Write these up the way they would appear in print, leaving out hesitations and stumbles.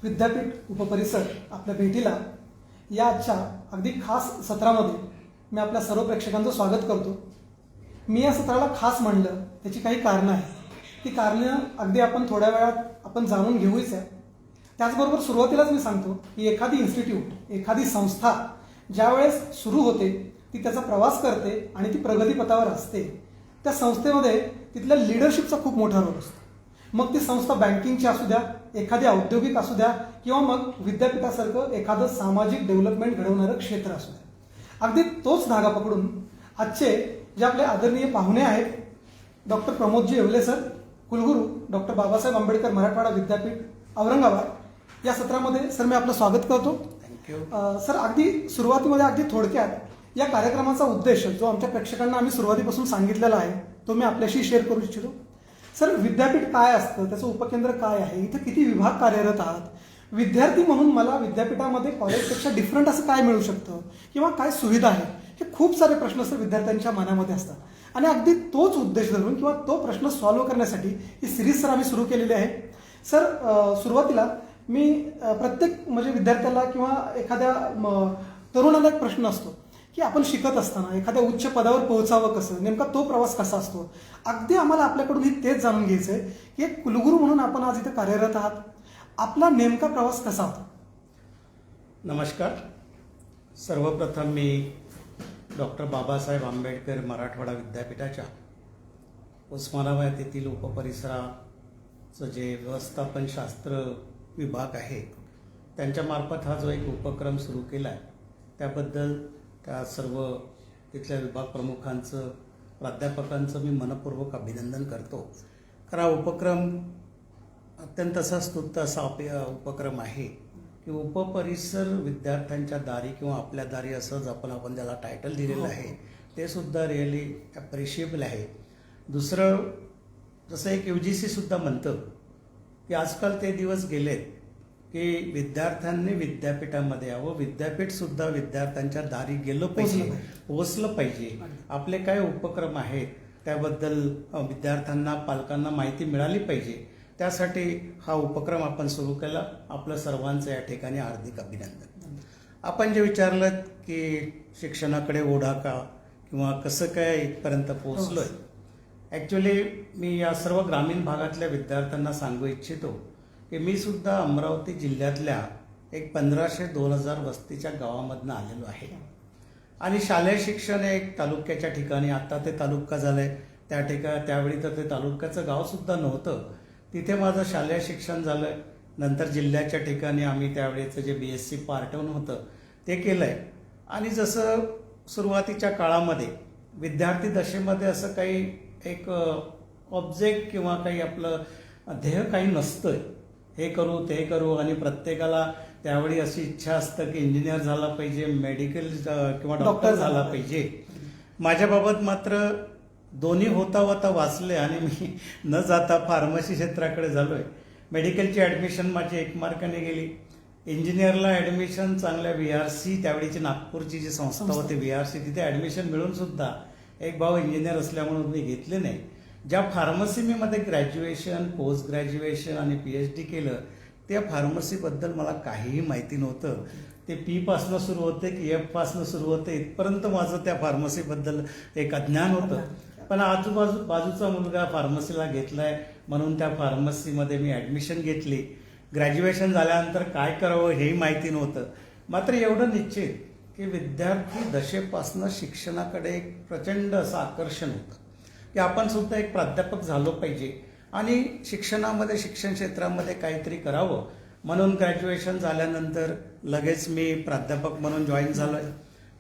विद्यापीठ उपपरिसर आपल्या भेटीला या आजच्या अगदी खास सत्रामध्ये मी आपल्या सर्व प्रेक्षकांचं स्वागत करतो। मी या सत्राला खास म्हणलं त्याची काही कारणं आहेत। ती कारणं अगदी आपण थोड्या वेळात आपण जाणून घेऊच आहे। त्याचबरोबर सुरुवातीलाच मी सांगतो की एखादी इन्स्टिट्यूट, एखादी संस्था ज्यावेळेस सुरू होते ती त्याचा प्रवास करते आणि ती प्रगतीपथावर असते, त्या संस्थेमध्ये तिथल्या लीडरशिपचा खूप मोठा रोल असतो। मग ती संस्था बँकिंगची असू द्या, एखादी औद्योगिक असू द्या किंवा मग विद्यापीठासारखं एखादं सामाजिक डेव्हलपमेंट घडवणारं क्षेत्र असू द्या। अगदी तोच धागा पकडून आजचे जे आपले आदरणीय पाहुणे आहेत, डॉक्टर प्रमोदजी येवले सर, कुलगुरू डॉक्टर बाबासाहेब आंबेडकर मराठवाडा विद्यापीठ औरंगाबाद, या सत्रामध्ये सर मी आपलं स्वागत करतो। थँक्यू सर, अगदी सुरुवातीमध्ये अगदी थोडक्यात या कार्यक्रमाचा उद्देश जो आमच्या प्रेक्षकांना आम्ही सुरुवातीपासून सांगितलेला आहे तो मी आपल्याशी शेअर करू इच्छितो। सर, विद्यापीठ काय असतं, त्याचं उपकेंद्र काय आहे, इथे किती विभाग कार्यरत आहात, विद्यार्थी म्हणून मला विद्यापीठामध्ये कॉलेजपेक्षा डिफरंट असं काय मिळू शकतं किंवा काय सुविधा आहे, हे खूप सारे प्रश्न सर विद्यार्थ्यांच्या मनामध्ये असतात आणि अगदी तोच उद्देश धरून किंवा तो प्रश्न सॉल्व्ह करण्यासाठी ही सिरीज सर आम्ही सुरू केलेली आहे। सर, सुरुवातीला मी प्रत्येक म्हणजे विद्यार्थ्याला किंवा एखाद्या तरुणाला एक प्रश्न असतो की आपण शिकत असताना एखाद्या उच्च पदावर पोहोचावं कसं, नेमका तो प्रवास कसा असतो। अगदी आम्हाला आपल्याकडून तेच जाणून घ्यायचं आहे की एक कुलगुरू म्हणून आपण आज इथे कार्यरत आहात, आपला नेमका प्रवास कसा होता। नमस्कार। सर्वप्रथम मी डॉक्टर बाबासाहेब आंबेडकर मराठवाडा विद्यापीठाच्या उस्मानाबाद येथील उपपरिसराचं जे व्यवस्थापन शास्त्र विभाग आहे त्यांच्यामार्फत हा जो एक उपक्रम सुरू केला आहे त्याबद्दल त्या सर्व तिथल्या विभाग प्रमुखांचं, प्राध्यापकांचं मी मनपूर्वक अभिनंदन करतो। कारण हा उपक्रम अत्यंत असा स्तुत्य असा उपक्रम आहे की उपपरिसर विद्यार्थ्यांच्या दारी किंवा आपल्या दारी असंच आपण त्याला टायटल दिलेलं आहे, ते सुद्धा रिअली ॲप्रिशिएबल आहे। दुसरं, जसं एक UGC सुद्धा म्हणतं की आजकाल ते दिवस गेलेत की विद्यार्थ्यांनी विद्यापीठामध्ये यावं, विद्यापीठसुद्धा विद्यार्थ्यांच्या दारी गेलं पाहिजे, पोहोचलं पाहिजे। आपले काय उपक्रम आहेत त्याबद्दल विद्यार्थ्यांना, पालकांना माहिती मिळाली पाहिजे, त्यासाठी हा उपक्रम आपण सुरू केला। आपलं सर्वांचं या ठिकाणी हार्दिक अभिनंदन। आपण जे विचारलं की शिक्षणाकडे ओढा का किंवा कसं काय इथपर्यंत पोहोचलोय, ॲक्च्युली मी या सर्व ग्रामीण भागातल्या विद्यार्थ्यांना सांगू इच्छितो की मी सुद्धा अमरावती जिल्ह्यातल्या एक 1500-2000 वस्तीच्या गावामधनं आलेलो आहे आणि शालेय शिक्षण एक तालुक्याच्या ठिकाणी, आता ते तालुका झालंय, त्यावेळी तर ते तालुक्याचं गावसुद्धा नव्हतं, तिथे माझं शालेय शिक्षण झालं। नंतर जिल्ह्याच्या ठिकाणी आम्ही त्यावेळेचं जे BSc पार्ट 1 होतं ते केलं आहे आणि जसं सुरुवातीच्या काळामध्ये विद्यार्थी दशेमध्ये असं काही एक ऑब्जेक्ट किंवा काही आपलं ध्येय काही नसतं, हे करू ते करू, आणि प्रत्येकाला त्यावेळी अशी इच्छा असतं की इंजिनियर झाला पाहिजे, मेडिकल किंवा डॉक्टर झाला पाहिजे। माझ्याबाबत मात्र दोन्ही होता वाचले आणि मी न जाता फार्मसी क्षेत्राकडे झालोय। मेडिकलची ॲडमिशन माझी 1 मार्काने गेली, इंजिनियरला ॲडमिशन चांगल्या VRC, त्यावेळीची नागपूरची जी संस्था होती VRC, तिथे ॲडमिशन मिळून सुद्धा एक भाऊ इंजिनियर असल्यामुळे मी घेतले नाही। ज्या फार्मसी मध्ये ग्रॅज्युएशन, पोस्ट ग्रॅज्युएशन आणि PhD केलं, त्या फार्मसीबद्दल मला काहीही माहिती नव्हतं। ते P पासनं सुरू होते की F पासनं सुरू होते, इथपर्यंत माझं त्या फार्मसीबद्दल एक अज्ञान होतं। पण बाजूचा मुलगा फार्मसीला घेतलाय म्हणून त्या फार्मसीमध्ये मी ॲडमिशन घेतली। ग्रॅज्युएशन झाल्यानंतर काय करावं हेही माहिती नव्हतं, मात्र एवढं निश्चित की विद्यार्थी दशेपासनं शिक्षणाकडे एक प्रचंड असं आकर्षण होतं की आपण सुद्धा एक प्राध्यापक झालो पाहिजे आणि शिक्षणामध्ये, शिक्षण क्षेत्रामध्ये काहीतरी करावं, म्हणून ग्रॅज्युएशन झाल्यानंतर लगेच मी प्राध्यापक म्हणून जॉईन झालोय,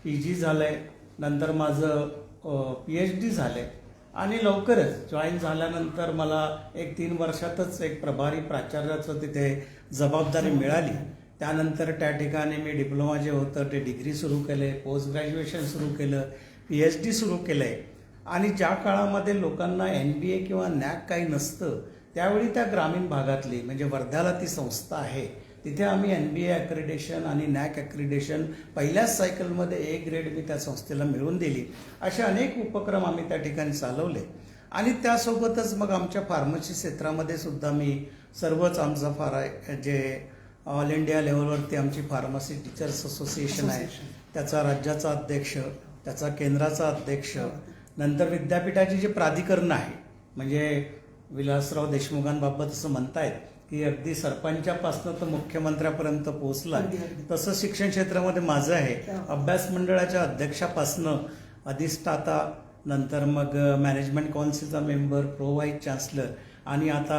PG झालंय, नंतर माझं PhD झालंय आणि लवकरच जॉईन झाल्यानंतर मला एक 3 वर्षातच एक प्रभारी प्राचार्याचं तिथे जबाबदारी मिळाली। त्यानंतर त्या ठिकाणी मी डिप्लोमा जे होतं ते डिग्री सुरू केले, पोस्ट ग्रॅज्युएशन सुरू केलं, PhD सुरू केलंय आणि ज्या काळामध्ये लोकांना MBA किंवा NAC काही नसतं त्यावेळी त्या ग्रामीण भागातली, म्हणजे वर्ध्याला ती संस्था आहे, तिथे आम्ही MBA ॲक्रिडेशन आणि NAC ॲक्रिडेशन पहिल्याच सायकलमध्ये A ग्रेड मी त्या संस्थेला मिळवून दिली। असे अनेक उपक्रम आम्ही त्या ठिकाणी चालवले आणि त्यासोबतच मग आमच्या फार्मसी क्षेत्रामध्ये सुद्धा मी सर्वच आमचा जे ऑल इंडिया लेवलवरती आमची फार्मसी टीचर्स असोसिएशन आहे, त्याचा राज्याचा अध्यक्ष, त्याचा केंद्राचा अध्यक्ष, नंतर विद्यापीठाची जी प्राधिकरण आहे, म्हणजे विलासराव देशमुखांबाबत असं म्हणतायत की अगदी सरपंचापासून तर मुख्यमंत्र्यापर्यंत पोहोचला, तसं शिक्षण क्षेत्रामध्ये माझं आहे. अभ्यास मंडळाच्या अध्यक्षापासनं अधिष्ठाता, नंतर मग मॅनेजमेंट काउन्सिलचा मेंबर, प्रो व्हाईस चान्सलर, आणि आता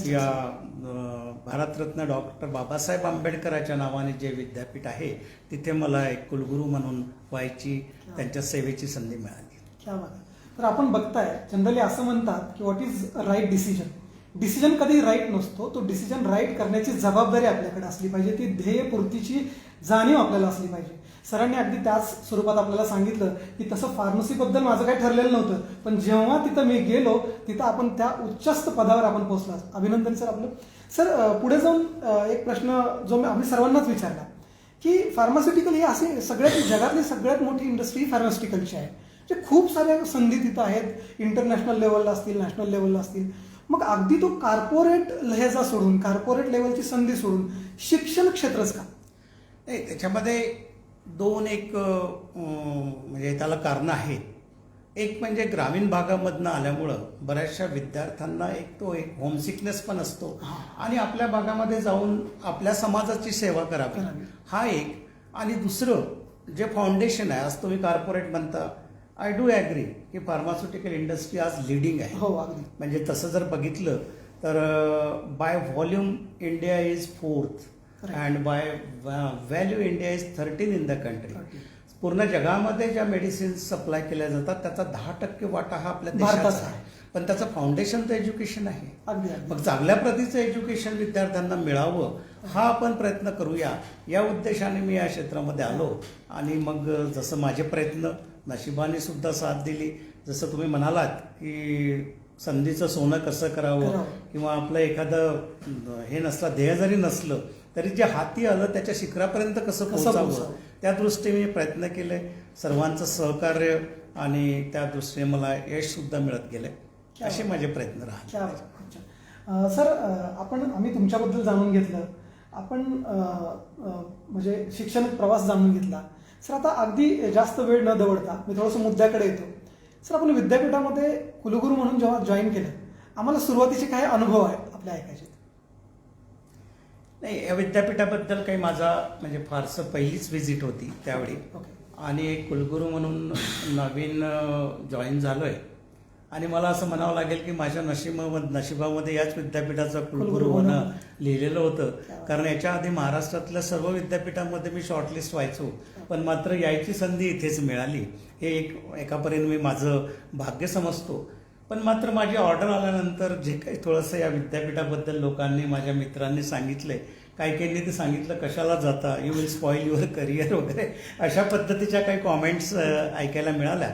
या भारतरत्न डॉक्टर बाबासाहेब आंबेडकरांच्या नावाने जे विद्यापीठ आहे तिथे मला एक कुलगुरू म्हणून व्हायची, त्यांच्या सेवेची संधी मिळाली. क्या बात आहे. तर आपण बघताय जनरली असं म्हणतात की व्हॉट इज राईट डिसिजन कधी राईट नसतो, तो डिसिजन राईट करण्याची जबाबदारी आपल्याकडे असली पाहिजे, ती ध्येयपूर्तीची जाणीव आपल्याला असली पाहिजे. सरांनी अगदी त्याच स्वरूपात आपल्याला सांगितलं की तसं फार्मसीबद्दल माझं काही ठरलेलं नव्हतं, पण जेव्हा तिथं मी गेलो तिथं आपण त्या उच्चस्त पदावर आपण पोहोचला. अभिनंदन सर आपलं. सर पुढे जाऊन एक प्रश्न जो आम्ही सर्वांनाच विचारला की फार्मास्युटिकल ही अशी जगातली सगळ्यात मोठी इंडस्ट्री फार्मास्युटिकलची आहे, म्हणजे खूप साऱ्या संधी तिथं आहेत, इंटरनॅशनल लेवलला असतील, नॅशनल लेवलला असतील. मग अगदी तो कॉर्पोरेट लहेजा सोडून, कॉर्पोरेट लेवलची संधी सोडून शिक्षण क्षेत्रच का? नाही, त्याच्यामध्ये दोन म्हणजे त्याला कारणं आहेत. एक म्हणजे ग्रामीण भागामधनं आल्यामुळं बऱ्याचशा विद्यार्थ्यांना एक होमसिकनेस पण असतो आणि आपल्या भागामध्ये जाऊन आपल्या समाजाची सेवा करावी, हा एक. आणि दुसरं जे फाउंडेशन आहे, आज तुम्ही कॉर्पोरेट म्हणता, आय डू ॲग्री की फार्मास्युटिकल इंडस्ट्री आज लिडिंग आहे. हो, अगदी. म्हणजे तसं जर बघितलं तर by volume India is 4th and by value India is 13 in the country. पूर्ण जगामध्ये ज्या मेडिसिन्स सप्लाय केल्या जातात त्याचा 10% वाटा हा आपल्या देशाचा आहे, पण त्याचं फाउंडेशन तर एज्युकेशन आहे. मग चांगल्या प्रतीचं एज्युकेशन विद्यार्थ्यांना मिळावं हा आपण प्रयत्न करूया, या उद्देशाने मी या क्षेत्रामध्ये आलो. आणि मग जसं माझे प्रयत्न नशिबाने सुद्धा साथ दिली, जसं तुम्ही म्हणालात की संधीचं सोनं कसं करावं, किंवा आपलं एखादं हे नसलं, ध्येय जरी नसलं तरी जे हाती आलं त्याच्या शिखरापर्यंत कसं पोहोचावं, त्या दृष्टीने मी प्रयत्न केले. सर्वांचं सहकार्य आणि त्या दृष्टीने मला यश सुद्धा मिळत गेले. असे माझे प्रयत्न राहतात. सर आम्ही तुमच्याबद्दल जाणून घेतलं, आपण म्हणजे शिक्षण प्रवास जाणून घेतला. सर आता अगदी जास्त वेळ न दवडता मी थोडंसं मुद्द्याकडे येतो. सर आपण विद्यापीठामध्ये कुलगुरू म्हणून जेव्हा जॉईन केलं, आम्हाला सुरुवातीचे काही अनुभव आहेत आपल्या ऐकायचे? नाही, या विद्यापीठाबद्दल काही माझा म्हणजे फारसं पहिलीच व्हिजिट होती त्यावेळी, आणि एक कुलगुरू म्हणून नवीन जॉईन झालो आहे. आणि मला असं म्हणावं लागेल की माझ्या नशिबामध्ये याच विद्यापीठाचा कुलगुरू होणं लिहिलेलं होतं. कारण याच्या आधी महाराष्ट्रातल्या सर्व विद्यापीठामध्ये मी शॉर्टलिस्ट व्हायचो, पण मात्र यायची संधी इथेच मिळाली. हे एकापर्यंत मी माझं भाग्य समजतो. पण मात्र माझी ऑर्डर आल्यानंतर जे काही थोडंसं या विद्यापीठाबद्दल लोकांनी, माझ्या मित्रांनी सांगितलंय, काही ते सांगितलं कशाला जाता, you will spoil your career वगैरे, अशा पद्धतीच्या काही कॉमेंट्स ऐकायला मिळाल्या.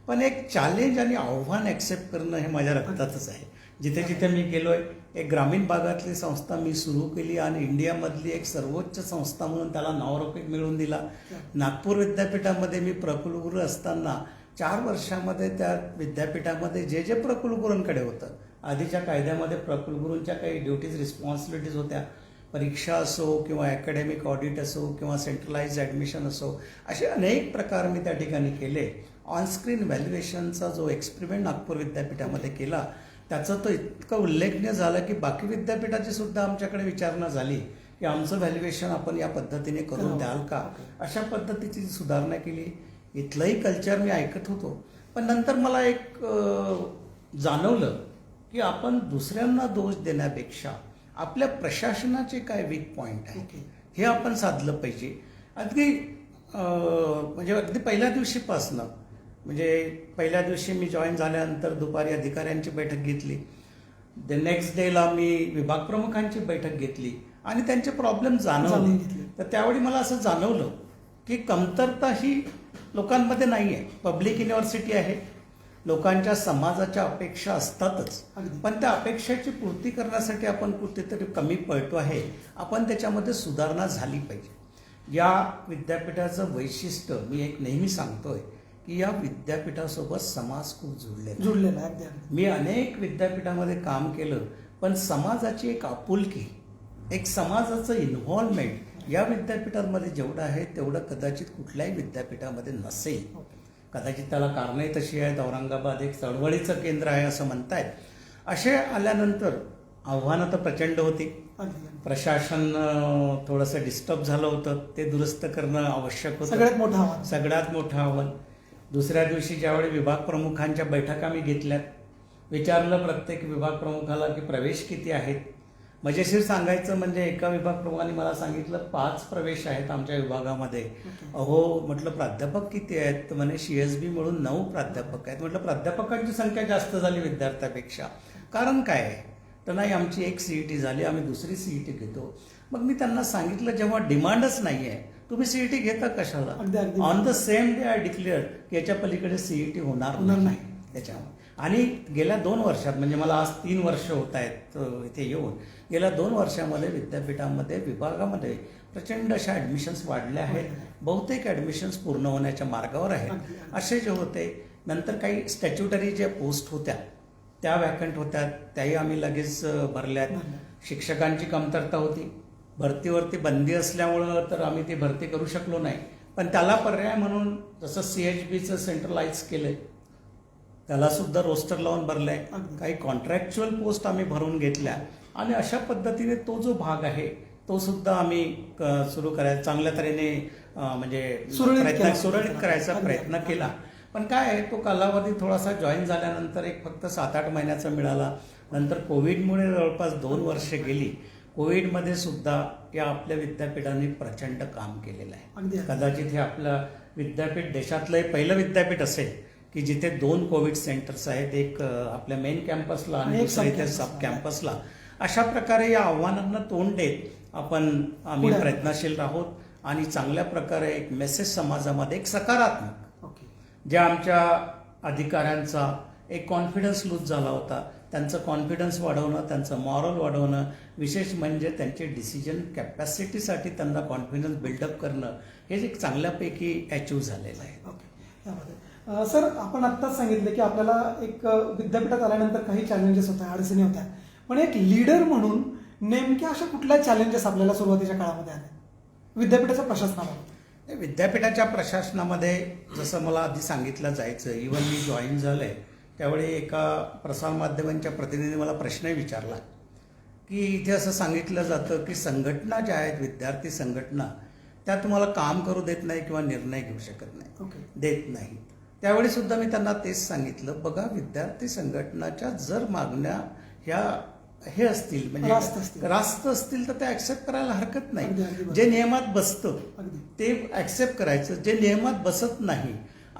पण एक चॅलेंज आणि आव्हान ॲक्सेप्ट करणं हे माझ्या रक्तातच आहे. जिथे जिथे मी गेलोय, एक ग्रामीण भागातली संस्था मी सुरू केली आणि इंडियामधली एक सर्वोच्च संस्था म्हणून त्याला नावलौकिक मिळवून दिला. नागपूर विद्यापीठामध्ये मी प्रकुलगुरू असताना 4 वर्षामध्ये त्या विद्यापीठामध्ये जे प्रकुलगुरूंकडे होतं, आधीच्या कायद्यामध्ये प्रकुलगुरूंच्या काही ड्युटीज, रिस्पॉन्सिबिलिटीज होत्या, परीक्षा असो किंवा अकॅडमिक ऑडिट असो किंवा सेंट्रलाइज ॲडमिशन असो, असे अनेक प्रकार मी त्या ठिकाणी केले. ऑनस्क्रीन व्हॅल्युएशनचा जो एक्सपेरिमेंट नागपूर विद्यापीठामध्ये केला, त्याचा तो इतकं उल्लेखनीय झालं की बाकी विद्यापीठाची सुद्धा आमच्याकडे विचारणा झाली की आमचं व्हॅल्युएशन आपण या पद्धतीने करून द्याल का. अशा पद्धतीची सुधारणा केली. इथलंही कल्चर मी ऐकत होतो, पण नंतर मला एक जाणवलं की आपण दुसऱ्यांना दोष देण्यापेक्षा आपल्या प्रशासनाचे काय वीक पॉईंट आहे हे आपण साधलं पाहिजे. अगदी पहिल्या दिवशीपासनं, म्हणजे पहिल्या दिवशी मी जॉईन झाल्यानंतर दुपारी अधिकाऱ्यांची बैठक घेतली. नेक्स्ट डेला मी विभाग प्रमुखांची बैठक घेतली आणि त्यांचे प्रॉब्लेम जाणवले. तर त्यावेळी मला असं जाणवलं की कमतरता ही लोकांमध्ये नाही आहे. पब्लिक युनिव्हर्सिटी आहे, लोकांच्या समाजाच्या अपेक्षा असतातच, पण त्या अपेक्षेची पूर्ती करण्यासाठी आपण कुठेतरी कमी पडतो आहे. आपण त्याच्यामध्ये सुधारणा झाली पाहिजे. या विद्यापीठाचं वैशिष्ट्य मी एक नेहमी सांगतोय की या विद्यापीठासोबत समाज खूप जुळलेला आहे. मी अनेक विद्यापीठामध्ये काम केलं, पण समाजाची एक आपुलकी, एक समाजाचं इन्व्हॉल्वमेंट या विद्यापीठांमध्ये जेवढं आहे तेवढं कदाचित कुठल्याही विद्यापीठामध्ये नसेल. कदाचित त्याला कारणंही तशी आहेत. औरंगाबाद एक चळवळीचं केंद्र आहे असं म्हणतायत. असे आल्यानंतर आव्हानं तर प्रचंड होती. प्रशासन थोडंसं डिस्टर्ब झालं होतं, ते दुरुस्त करणं आवश्यक होतं. सगळ्यात मोठं आव्हान. दुसऱ्या दिवशी ज्यावेळी विभाग प्रमुखांच्या बैठका मी घेतल्यात, विचारलं प्रत्येक विभाग प्रमुखाला की प्रवेश किती आहेत. मजेशीर सांगायचं म्हणजे एका विभाग प्रमुखाने मला सांगितलं 5 प्रवेश आहेत आमच्या विभागामध्ये. अहो म्हटलं प्राध्यापक किती आहेत? तर म्हणे CSB मिळून 9 प्राध्यापक आहेत. म्हटलं प्राध्यापकांची संख्या जास्त झाली विद्यार्थ्यापेक्षा, कारण काय आहे? तर नाही, आमची एक CET झाली, आम्ही दुसरी CET घेतो. मग मी त्यांना सांगितलं जेव्हा डिमांडच नाही आहे तुम्ही CET घेता कशाला? On the same day I declare की याच्या पलीकडे CET होणार नाही त्याच्यामुळे. आणि गेल्या 2 वर्षात म्हणजे मला आज 3 वर्ष होत आहेत इथे येऊन, गेल्या 2 वर्षामध्ये विद्यापीठामध्ये विभागामध्ये प्रचंड अशा ॲडमिशन्स वाढल्या आहेत. बहुतेक ॲडमिशन्स पूर्ण होण्याच्या मार्गावर आहेत. असे जे होते, नंतर काही स्टॅच्युटरी ज्या पोस्ट होत्या त्या वॅकंट होत्या, त्याही आम्ही लगेच भरल्यात. शिक्षकांची कमतरता होती, भरतीवरती बंदी असल्यामुळं तर आम्ही ती भरती करू शकलो नाही. पण त्याला पर्याय म्हणून जसं CHBचं सेंट्रलाइज केलंय त्याला सुद्धा रोस्टर लावून भरलाय. काही कॉन्ट्रॅक्च्युअल पोस्ट आम्ही भरून घेतल्या आणि अशा पद्धतीने तो जो भाग आहे तो सुद्धा आम्ही सुरू करायचा चांगल्या तऱ्हेने म्हणजे सुरळीत करायचा प्रयत्न केला. पण काय आहे, तो कालावधी थोडासा जॉईन झाल्यानंतर एक फक्त 7-8 महिन्याचा मिळाला. नंतर कोविडमुळे जवळपास 2 वर्ष गेली. कोविडमध्ये सुद्धा या आपल्या विद्यापीठाने प्रचंड काम केलेलं आहे. कदाचित हे आपलं विद्यापीठ देशातलं पहिलं विद्यापीठ असेल की जिथे 2 कोविड सेंटर्स आहेत, एक आपल्या मेन कॅम्पसला आणि दुसरं इथे सब कॅम्पसला. अशा प्रकारे या आव्हानांना तोंड देत आम्ही प्रयत्नशील आहोत आणि चांगल्या प्रकारे एक मेसेज समाजामध्ये एक सकारात्मक, ज्या आमच्या अधिकाऱ्यांचा एक कॉन्फिडन्स लूज झाला होता, त्यांचं कॉन्फिडन्स वाढवणं, त्यांचं मॉरल वाढवणं, विशेष म्हणजे त्यांचे डिसिजन कॅपॅसिटीसाठी त्यांना कॉन्फिडन्स बिल्डअप करणं, हे एक चांगल्यापैकी अचीव झालेलं आहे. सर, आपण आत्ताच सांगितलं की आपल्याला एक विद्यापीठात आल्यानंतर काही चॅलेंजेस होत्या, अडचणी होत्या, पण एक लीडर म्हणून नेमक्या अशा कुठल्या चॅलेंजेस आपल्याला सुरुवातीच्या काळामध्ये आल्या विद्यापीठाच्या प्रशासनामध्ये? विद्यापीठाच्या प्रशासनामध्ये जसं मला आधी सांगितलं जायचं, इव्हन मी जॉईन झालंय त्यावेळी एका प्रसारमाध्यमांच्या प्रतिनिधीने मला प्रश्नही विचारला की इथे असं सांगितलं जातं की संघटना ज्या आहेत, विद्यार्थी संघटना, त्या तुम्हाला काम करू देत नाही किंवा निर्णय घेऊ शकत नाही, देत नाही. त्यावेळी सुद्धा मी त्यांना तेच सांगितलं, बघा विद्यार्थी संघटनाच्या जर मागण्या ह्या हे असतील म्हणजे रास्त असतील तर ते ऍक्सेप्ट करायला हरकत नाही. जे नियमात बसतं ते ऍक्सेप्ट करायचं, जे नियमात बसत नाही.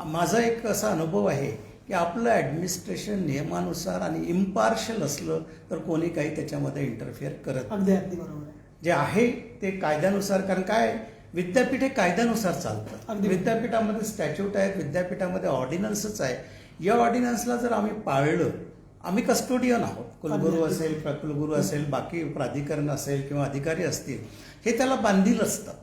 माझा एक असा अनुभव आहे की आपलं ऍडमिनिस्ट्रेशन नियमानुसार आणि इम्पार्शियल असलं तर कोणी काही त्याच्यामध्ये इंटरफिअर करत नाही. जे आहे ते कायद्यानुसार, कारण काय विद्यापीठ हे कायद्यानुसार चालतं. विद्यापीठामध्ये स्टॅच्यूट आहेत, विद्यापीठामध्ये ऑर्डिनन्सच आहे. या ऑर्डिनन्सला जर आम्ही पाळलं, आम्ही कस्टोडियन आहोत, कुलगुरू असेल, प्रकुलगुरू असेल, बाकी प्राधिकरण असेल किंवा अधिकारी असतील, हे त्याला बांधील असतात.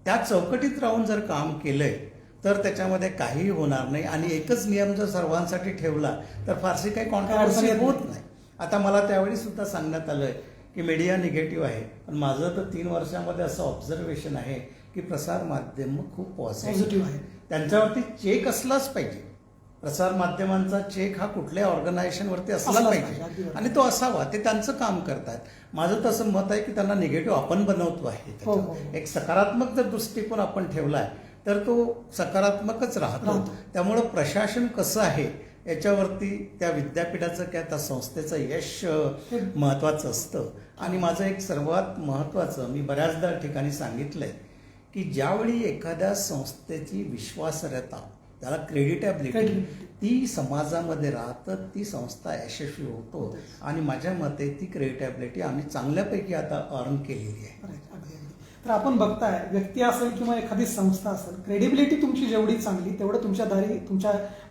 त्या चौकटीत राहून जर काम केलंय तर त्याच्यामध्ये काहीही होणार नाही. आणि एकच नियम जर सर्वांसाठी ठेवला तर फारशी काही कॉन्ट्रोवर्सी होत नाही. आता मला त्यावेळी सुद्धा सांगण्यात आलंय की मीडिया निगेटिव्ह आहे, पण माझं तर 3 वर्षामध्ये असं ऑब्झर्वेशन आहे की प्रसार माध्यम खूप पॉझिटिव्ह आहे. त्यांच्यावरती चेक असलाच पाहिजे. प्रसार माध्यमांचा चेक हा कुठल्याही ऑर्गनायझेशनवरती असला पाहिजे आणि तो असावा. ते त्यांचं काम करतात. माझं तसं मत आहे की त्यांना निगेटिव्ह आपण बनवतो आहे. एक सकारात्मक जर दृष्टिकोन आपण ठेवलाय तर तो सकारात्मकच राहतो. त्यामुळं प्रशासन कसं आहे याच्यावरती त्या विद्यापीठाचं किंवा त्या संस्थेचं यश महत्त्वाचं असतं. आणि माझं एक सर्वात महत्त्वाचं, मी बऱ्याचदा ठिकाणी सांगितलंय की ज्यावेळी एखाद्या संस्थेची विश्वासार्हता, त्याला क्रेडिटेबिलिटी, ती समाजामध्ये राहतं, ती संस्था यशस्वी होतो. आणि माझ्या मते ती क्रेडिटेबिलिटी आम्ही चांगल्यापैकी आता अर्न केलेली आहे. तर आपण बघताय, व्यक्ती असेल किंवा एखादी संस्था असेल, क्रेडिबिलिटी तुमची जेवढी चांगली तेवढं तुमच्या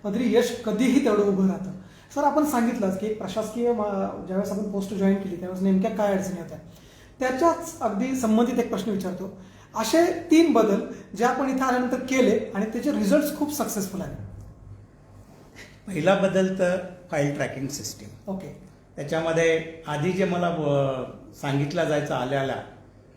पदरी यश कधीही तेवढं उभं राहतं. सर, आपण सांगितलंच की प्रशासकीय ज्यावेळेस आपण पोस्ट जॉईन केली त्यावेळेस नेमक्या काय अडचणी होत्या, त्याच्याच अगदी संबंधित एक प्रश्न विचारतो. असे 3 बदल जे आपण इथे आल्यानंतर केले आणि त्याचे रिझल्ट खूप सक्सेसफुल आले. पहिला बदल तर फाईल ट्रॅकिंग सिस्टीम. त्याच्यामध्ये आधी जे मला सांगितलं जायचं आल्याला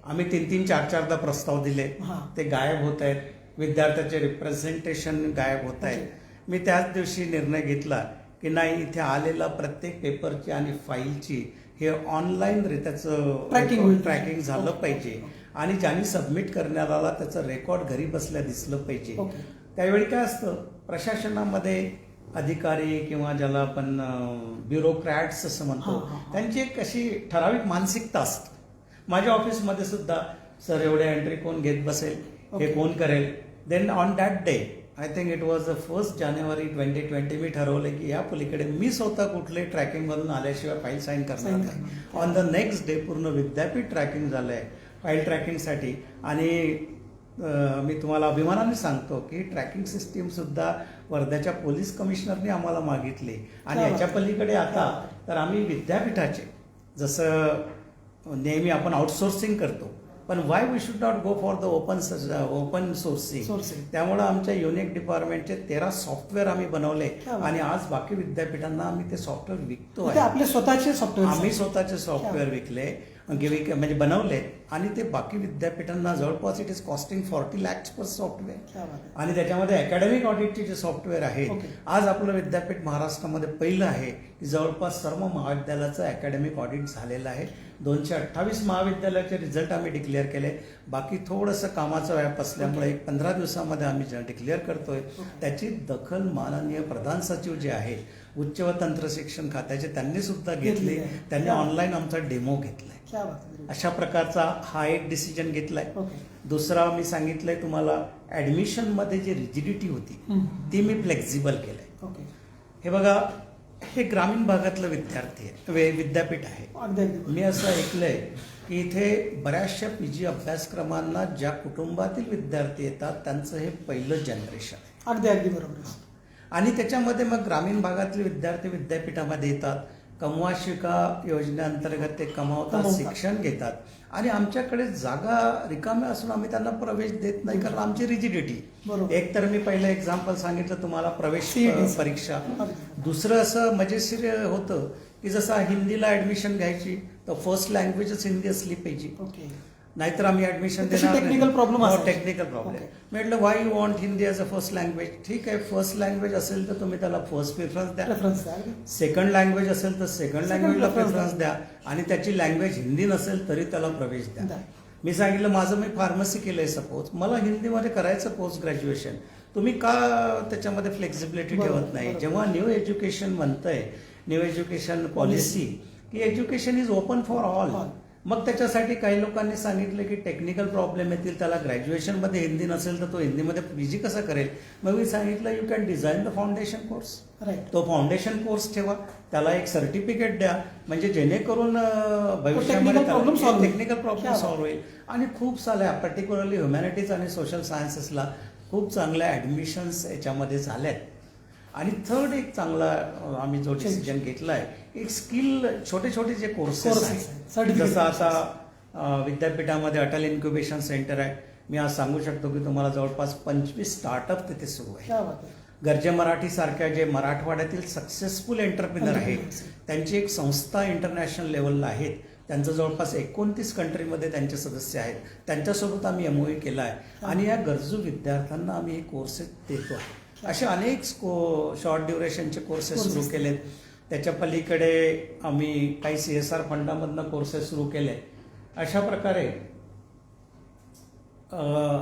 आम्ही 3-3, 4-4दा प्रस्ताव दिले. हां. ते गायब होत आहेत. विद्यार्थ्याचे रिप्रेझेंटेशन गायब होत आहेत. मी त्याच दिवशी निर्णय घेतला की नाही, इथे आलेला प्रत्येक पेपरची आणि फाईलची हे ऑनलाईन त्याचं ट्रॅकिंग होईल. ट्रॅकिंग झालं पाहिजे आणि ज्यांनी सबमिट करण्यात आला त्याचं रेकॉर्ड घरी बसल्या दिसलं पाहिजे. ओके. त्यावेळी काय असतं, प्रशासनामध्ये अधिकारी किंवा ज्याला आपण ब्युरोक्रॅट्स असं म्हणतो, हां, हां, हां. त्यांची एक अशी ठराविक मानसिकता असते. माझ्या ऑफिसमध्ये सुद्धा सर एवढ्या एंट्री कोण घेत बसेल, हे ओके. कोण करेल. Then on that day I think it was the 1 January 2020 मी ठरवलं की या पलीकडे मी स्वतः कुठले ट्रॅकिंग मधून आल्याशिवाय फाईल साईन करणार Sign नाही. करणार. ऑन द नेक्स्ट डे पूर्ण विद्यापीठ ट्रॅकिंग झालंय फाईल ट्रॅकिंगसाठी. आणि मी तुम्हाला अभिमानाने सांगतो की ट्रॅकिंग सिस्टीम सुद्धा वर्ध्याच्या पोलीस कमिशनरने आम्हाला मागितली. आणि क्या याच्या बात. पलीकडे आता तर आम्ही विद्यापीठाचे जसं नेहमी आपण आउटसोर्सिंग करतो, पण why we should not go for the open sourcing. Sourcing. त्यामुळे आमच्या युनिक डिपार्टमेंटचे 13 सॉफ्टवेअर आम्ही बनवले क्या बात. आणि आज बाकी विद्यापीठांना आम्ही ते सॉफ्टवेअर विकतो ते आहे. आपले स्वतःचे सॉफ्टवेअर आम्ही स्वतःचे सॉफ्टवेअर विकले म्हणजे बनवले आणि ते बाकी विद्यापीठांना जवळपास it is costing 40 lakhs per software. आणि त्याच्यामध्ये अकॅडमिक ऑडिटचे जे सॉफ्टवेअर आहेत, ओके. आज आपलं विद्यापीठ महाराष्ट्रामध्ये पहिलं आहे की जवळपास सर्व महाविद्यालयाचं अकॅडमिक ऑडिट झालेलं आहे. 228 महाविद्यालयाचे रिझल्ट आम्ही डिक्लेअर केले. बाकी थोडंसं कामाचा व्याप असल्यामुळे एक 15 दिवसामध्ये आम्ही डिक्लेअर करतोय. त्याची दखल माननीय प्रधान सचिव जे आहेत उच्च व तंत्र शिक्षण खात्याचे त्यांनी सुद्धा घेतली. घेतली आहे. त्यांनी ऑनलाईन आमचा डेमो घेतलाय. क्या बात आहे. अशा प्रकारचा हा एक डिसिजन घेतलाय. ओके. दुसरा मी सांगितलंय तुम्हाला, ऍडमिशन मध्ये जी रिजिडिटी होती ती मी फ्लेक्झिबल केलंय. ओके. हे बघा, हे ग्रामीण भागातलं विद्यार्थी आहे, विद्यापीठ आहे. अगदी अगदी. मी असं ऐकलंय की इथे बऱ्याचशा PG अभ्यासक्रमांना ज्या कुटुंबातील विद्यार्थी येतात त्यांचं हे पहिलं जनरेशन आहे. अगदी अगदी बरोबर आहे. आणि त्याच्यामध्ये मग ग्रामीण भागातले विद्यार्थी विद्यापीठामध्ये येतात. कमवा शिका योजनेअंतर्गत ते कमावतात, शिक्षण घेतात. आणि आमच्याकडे जागा रिकाम्या असून आम्ही त्यांना प्रवेश देत नाही, कारण आमची रिजिडिटी. बरोबर. एक तर मी पहिलं एक्झाम्पल सांगितलं तुम्हाला, प्रवेश CET. परीक्षा. अगदी. दुसरं असं मजेशीर होतं की जसं हिंदीला ऍडमिशन घ्यायची तर फर्स्ट लँग्वेजच हिंदी असली पाहिजे, ओके. नाहीतर आम्ही ऍडमिशन तशी देणार technical problem असायची. Technical problem. Okay. म्हटलं Y you want Hindi as a first language. ठीक आहे, फर्स्ट लँग्वेज असेल तर तुम्ही त्याला फर्स्ट प्रिफरन्स द्या. रेफरन्स द्या. अगदी. सेकंड लँग्वेज असेल तर सेकंड Second लँग्वेजला preference प्रिफरन्स द्या. आणि त्याची लँग्वेज हिंदी नसेल तरी त्याला प्रवेश द्या. द्या. मी सांगितलं माझं मी फार्मसी केलंय सपोज, मला हिंदीमध्ये करायचं पोस्ट ग्रॅज्युएशन, तुम्ही का त्याच्यामध्ये फ्लेक्झिबिलिटी बरोबर, ठेवत नाही. बरोबर. जेव्हा न्यू एज्युकेशन म्हणतंय, न्यू एज्युकेशन पॉलिसी की education is open for all, All. मग त्याच्यासाठी काही लोकांनी सांगितलं की टेक्निकल प्रॉब्लेम येतील, त्याला ग्रॅज्युएशनमध्ये हिंदी नसेल तर तो हिंदीमध्ये PG कसा करेल. मग मी सांगितलं you can design the foundation course. Right. तो फाउंडेशन कोर्स ठेवा, त्याला एक सर्टिफिकेट द्या, म्हणजे जेणेकरून technical problem solve भविष्यामध्ये होईल. टेक्निकल प्रॉब्लेम क्या सॉल्व्ह होईल. आणि खूप साऱ्या पर्टिक्युलरली ह्युमॅनिटीज आणि सोशल सायन्सेसला खूप चांगल्या ऍडमिशन्स याच्यामध्ये झाल्यात. आणि थर्ड एक चांगला आम्ही जो डिसिजन घेतलाय, एक स्किल छोटे छोटे जे कोर्सेस Courses आहेत, आहेत. Certificate जसं आता विद्यापीठामध्ये अटल इन्क्युबेशन सेंटर आहे. मी आज सांगू शकतो की तुम्हाला जवळपास 25 स्टार्टअप तिथे सुरू आहे. क्या बात आहे. गरजे मराठी सारख्या जे मराठवाड्यातील सक्सेसफुल एंटरप्रिनर आहेत, त्यांची एक संस्था इंटरनॅशनल लेवलला आहेत. त्यांचं जवळपास 29 कंट्रीमध्ये त्यांचे सदस्य आहेत. त्यांच्यासोबत आम्ही MOU केला आहे आणि या गरजू विद्यार्थ्यांना आम्ही हे कोर्सेस देतो आहे. असे अनेक शॉर्ट ड्युरेशनचे कोर्सेस सुरू केलेत. त्याच्या पलीकडे आम्ही काही CSR फंडामधनं कोर्सेस सुरू केले. अशा प्रकारे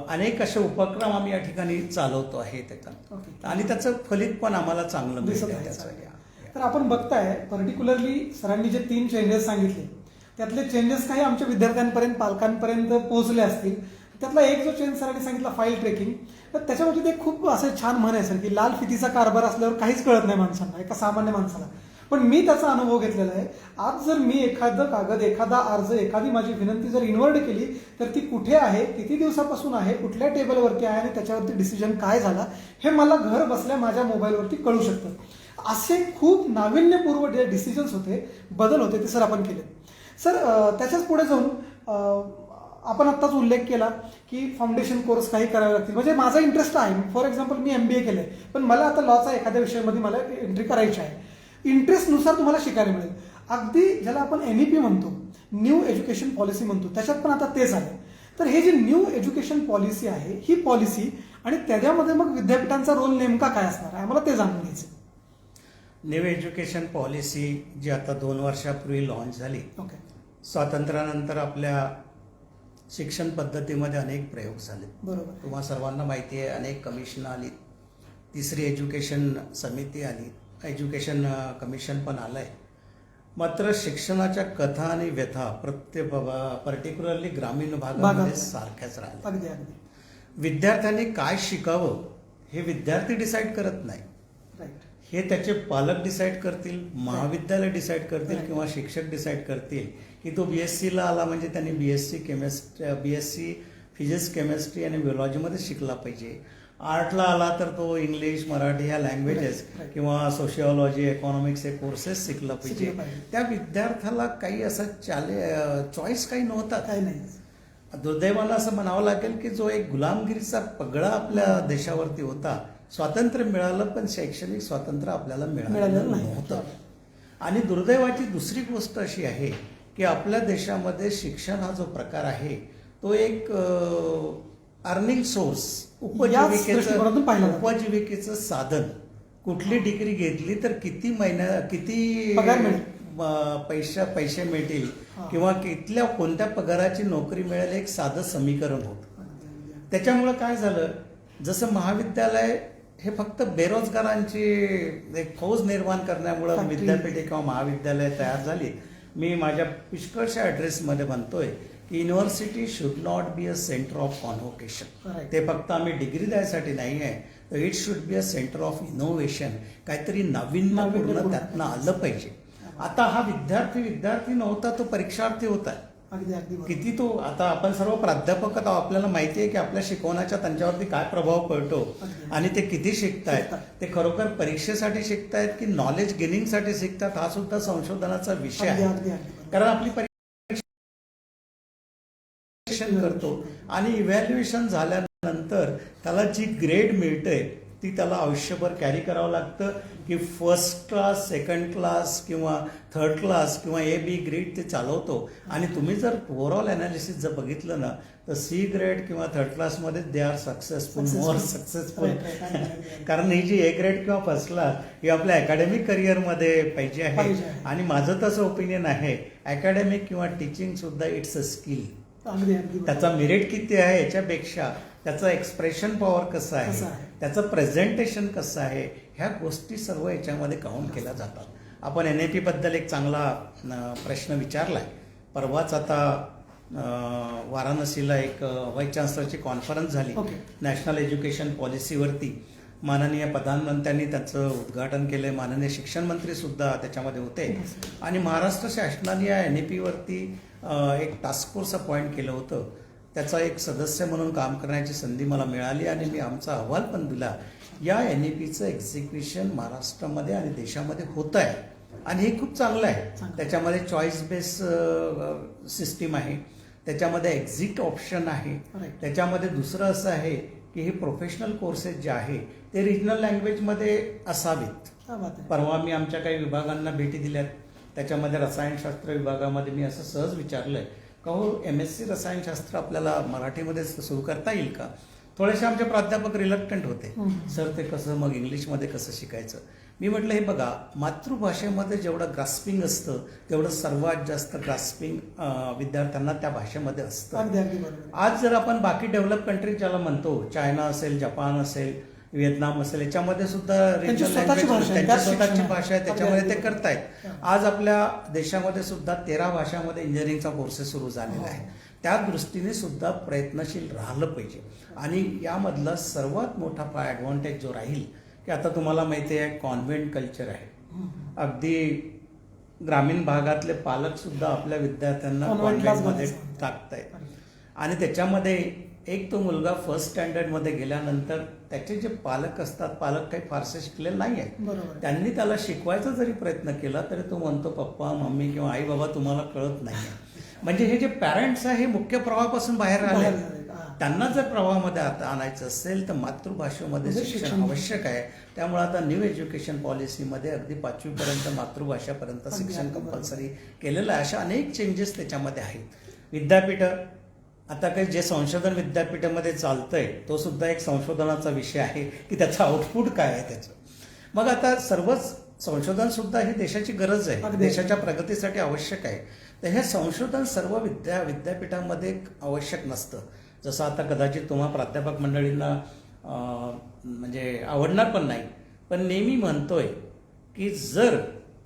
अनेक असे उपक्रम आम्ही या ठिकाणी चालवतो आहे त्याचा. ओके. आणि त्याचं फलित पण आम्हाला चांगलं दिसत मिळतं आहे. त्याचं. तर आपण बघताय पर्टिक्युलरली सरांनी जे 3 चेंजेस सांगितले त्यातले चेंजेस काही आमच्या विद्यार्थ्यांपर्यंत पालकांपर्यंत पोहोचले असतील. त्यातला एक जो चेंज सरांनी सांगितला फाईल ट्रेकिंग, तर त्याच्यामध्ये ते खूप असं छान म्हण आहे सर की लाल फितीचा कारभार असल्यावर काहीच कळत नाही माणसांना, एका सामान्य माणसाला. पण मी त्याचा अनुभव घेतलेला आहे. आज जर मी एखादं कागद, एखादा अर्ज, एखादी माझी विनंती जर इन्वर्ट केली तर ती कुठे आहे, किती दिवसापासून आहे, कुठल्या टेबलवरती आहे आणि त्याच्यावरती डिसिजन काय झाला हे मला घर बसल्या माझ्या मोबाईलवरती कळू शकतं. असे खूप नाविन्यपूर्व जे डिसिजन्स होते, बदल होते, ते सर आपण केले. सर त्याच्याच पुढे जाऊन आपण आत्ताच उल्लेख केला की फाउंडेशन कोर्स काही करावे लागतील. म्हणजे माझा इंटरेस्ट आहे. फॉर एक्झाम्पल मी MBA केलंय, पण मला आता लॉचा एखाद्या विषयामध्ये मला एंट्री करायची आहे. इंटरेस्टनुसार तुम्हाला शिकायला मिळेल. अगदी ज्याला आपण NEP म्हणतो, न्यू एज्युकेशन पॉलिसी म्हणतो, त्याच्यात पण आता तेच आहे. तर हे जे न्यू एज्युकेशन पॉलिसी आहे, ही पॉलिसी आणि त्याच्यामध्ये मग विद्यापीठांचा रोल नेमका काय असणार आहे, आम्हाला ते जाणून घ्यायचं. न्यू एज्युकेशन पॉलिसी जी आता 2 वर्षापूर्वी लॉन्च झाली. ओके. स्वातंत्र्यानंतर आपल्या शिक्षण पद्धतीमध्ये अनेक प्रयोग झाले. बरोबर. तुम्हा सर्वांना माहिती आहे, अनेक कमिशन आली, 3री एज्युकेशन समिती आली, एज्युकेशन कमिशन पण आलंय. मात्र शिक्षणाच्या कथा आणि व्यथा पर्टिक्युलरली ग्रामीण भागामध्ये सारख्याच राहिल्या. अगदी अगदी. विद्यार्थ्यांनी काय शिकावं हे विद्यार्थी डिसाईड करत नाही. राईट. हे त्याचे पालक डिसाईड करतील, महाविद्यालय डिसाईड करतील Right. किंवा शिक्षक डिसाईड करतील की तो BScला आला म्हणजे त्यांनी BSc फिजिक्स, केमिस्ट्री आणि बिओलॉजीमध्ये शिकला पाहिजे. आर्टला आला तर तो इंग्लिश, मराठी ह्या लँग्वेजेस Right. किंवा सोशिओलॉजी, इकॉनॉमिक्स हे कोर्सेस शिकला पाहिजे. शिकलं पाहिजे. त्या विद्यार्थ्याला काही असं चॉईस काही नव्हता. काही नाही. दुर्दैवाला असं म्हणावं लागेल की जो एक गुलामगिरीचा पगडा आपल्या देशावरती होता, स्वातंत्र्य मिळालं पण शैक्षणिक स्वातंत्र्य आपल्याला मिळालं नव्हतं. आणि दुर्दैवाची दुसरी गोष्ट अशी आहे की आपल्या देशामध्ये शिक्षण हा जो प्रकार आहे तो एक अर्निंग सोर्स, दृष्टिकोनातून पाहिलं जातं. उपजीविकेचं साधन. कुठली डिग्री घेतली तर किती पगार मिळेल, पैसे मिळतील हा. किंवा कितल्या कोणत्या पगाराची नोकरी मिळेल एक साधं समीकरण होतं. त्याच्यामुळं काय झालं, जसं महाविद्यालय हे फक्त बेरोजगारांची एक फौज निर्माण करण्यामुळं Factory. विद्यापीठे किंवा महाविद्यालय तयार झाली. मी माझ्या पुष्कळशा ॲड्रेसमध्ये म्हणतोय की university should not be a centre of convocation. Correct. ते फक्त आम्ही डिग्री द्यायसाठी नाही आहे, तर it should be a centre of innovation. काहीतरी नाविन्यपूर्ण त्यातनं आलं पाहिजे. आता हा विद्यार्थी नव्हता, तो परीक्षार्थी होता. अगदी अगदी बरोबर. किती तो आता आपण सर्व प्राध्यापक आहोत, आपल्याला माहिती आहे की आपल्या शिकवण्याच्या त्यांच्यावरती काय प्रभाव पडतो अगदी. आणि ते किती शिकतायत, ते खरोखर परीक्षेसाठी शिकतायत की नॉलेज गेनिंगसाठी शिकतात, हा सुद्धा संशोधनाचा विषय अगदी आहे. अगदी अगदी. कारण आपली परीक्षा करतो आणि इव्हॅल्युएशन झाल्यानंतर त्याला जी ग्रेड मिळते ती त्याला आयुष्यभर कॅरी करावं लागतं की फर्स्ट क्लास, सेकंड क्लास किंवा थर्ड क्लास किंवा AB ग्रेड ते चालवतो. आणि तुम्ही जर ओव्हरऑल अनालिसिस जर बघितलं ना तर C ग्रेड किंवा थर्ड क्लासमध्ये they are successful, more successful. कारण ही जी A ग्रेड किंवा फर्स्ट क्लास ही आपल्या अकॅडमिक करिअरमध्ये पाहिजे आहे. आणि माझं तसं ओपिनियन आहे, अकॅडमिक किंवा टीचिंग सुद्धा इट्स अ स्किल. अगदी अगदी. त्याचा मेरिट किती आहे याच्यापेक्षा त्याचं एक्सप्रेशन पॉवर कसं आहे, त्याचं प्रेझेंटेशन कसं आहे, ह्या गोष्टी सर्व याच्यामध्ये काउंट केल्या जातात. आपण NEP बद्दल एक चांगला प्रश्न विचारलाय. परवाच आता वाराणसीला एक व्हाईस चान्सलरची कॉन्फरन्स झाली नॅशनल एज्युकेशन पॉलिसीवरती. माननीय प्रधानमंत्र्यांनी त्याचं उद्घाटन केलंय, माननीय शिक्षण मंत्री सुद्धा त्याच्यामध्ये होते. आणि महाराष्ट्र शासनाने या NEP वरती एक टास्क फोर्स अपॉइंट केलं होतं. त्याचा एक सदस्य म्हणून काम करण्याची संधी मला मिळाली आणि मी आमचा अहवाल पण दिला. या NEPचं एक्झिक्युशन महाराष्ट्रामध्ये आणि देशामध्ये होत आहे आणि हे खूप चांगलं आहे. त्याच्यामध्ये चॉईस बेस सिस्टीम आहे, त्याच्यामध्ये एक्झिट ऑप्शन आहे, त्याच्यामध्ये दुसरं असं आहे की हे प्रोफेशनल कोर्सेस जे आहे ते रिजनल लँग्वेजमध्ये असावेत. परवा मी आमच्या काही विभागांना भेटी दिल्यात, त्याच्यामध्ये रसायनशास्त्र विभागामध्ये मी असं सहज विचारलंय का हो MSc रसायनशास्त्र आपल्याला मराठीमध्ये सुरू करता येईल का. थोडेसे आमचे प्राध्यापक रिलक्टंट होते, सर ते कसं, मग इंग्लिशमध्ये कसं शिकायचं. मी म्हटलं हे बघा, मातृभाषेमध्ये जेवढं ग्रास्पिंग असतं तेवढं सर्वात जास्त ग्रास्पिंग विद्यार्थ्यांना त्या भाषेमध्ये असतं. आज जर आपण बाकी डेव्हलप कंट्री ज्याला म्हणतो, चायना असेल, जपान असेल, व्हिएतनाम असेल, याच्यामध्ये सुद्धा त्यांची स्वतःची भाषा आहे, त्याच्यामध्ये ते करतायत. आज आपल्या देशामध्ये सुद्धा 13 भाषांमध्ये इंजिनिअरिंगचा कोर्सेस सुरू झालेला आहे. त्या दृष्टीने सुद्धा प्रयत्नशील राहिलं पाहिजे. आणि यामधला सर्वात मोठा ॲडव्हान्टेज जो राहील की आता तुम्हाला माहिती आहे कॉन्व्हेंट कल्चर आहे. अगदी ग्रामीण भागातले पालक सुद्धा आपल्या विद्यार्थ्यांना कॉन्व्हेंटमध्ये टाकतायत. आणि त्याच्यामध्ये एक तो मुलगा फर्स्ट स्टँडर्डमध्ये गेल्यानंतर त्याचे जे पालक असतात, पालक काही फारसे शिकलेले नाही आहेत, त्यांनी त्याला शिकवायचा जरी प्रयत्न केला तरी तो म्हणतो पप्पा, मम्मी किंवा आई बाबा तुम्हाला कळत नाही. म्हणजे हे जे पॅरेंट्स आहे हे मुख्य प्रवाहापासून बाहेर आले त्यांना जर प्रवाहामध्ये आता आणायचं असेल तर मातृभाषेमध्ये म्हणजे शिक्षण शिक्षण. आवश्यक आहे. त्यामुळे आता न्यू एज्युकेशन पॉलिसीमध्ये अगदी 5वी पर्यंत मातृभाषापर्यंत शिक्षण अगदी कंपल्सरी केलेलं आहे. अशा अनेक चेंजेस त्याच्यामध्ये आहेत. विद्यापीठं आता काही जे संशोधन विद्यापीठामध्ये चालतंय तो सुद्धा एक संशोधनाचा विषय आहे की त्याचं आउटपुट काय आहे त्याचं. मग आता सर्वच संशोधन सुद्धा ही देशाची गरज आहे, अगदी. देशाच्या प्रगतीसाठी आवश्यक आहे. तर हे संशोधन सर्व विद्यापीठामध्ये आवश्यक नसतं. जसं आता कदाचित तुम्हा प्राध्यापक मंडळींना म्हणजे आवडणार पण नाही, पण नेहमी म्हणतोय की जर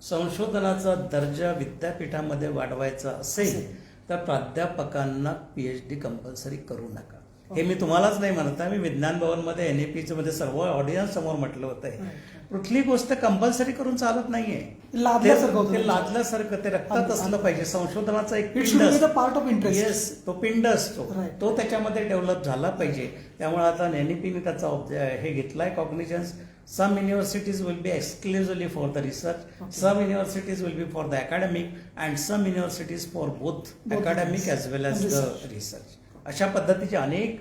संशोधनाचा दर्जा विद्यापीठामध्ये वाढवायचा असेल तर प्राध्यापकांना PhD कंपल्सरी करू नका. हे मी तुम्हालाच नाही म्हणत आहे, मी विज्ञान भवनमध्ये NAPचं मध्ये सर्व ऑडियन्स समोर म्हटलं होतं. कुठली गोष्ट कंपल्सरी करून चालत नाहीये. लादल्यासारखं होतं. ते लादल्यासारखं ते रक्तात असलं पाहिजे. संशोधनाचा एक it should be the part of interest. Yes, तो पिंड असतो, Right. तो त्याच्यामध्ये डेव्हलप झाला पाहिजे. त्यामुळे आता NAPने त्याचा हे घेतलाय cognizance. Some universities will be exclusively for the research, some universities will be for the academic and some universities for both academic as well as the research. अशा पद्धतीचे अनेक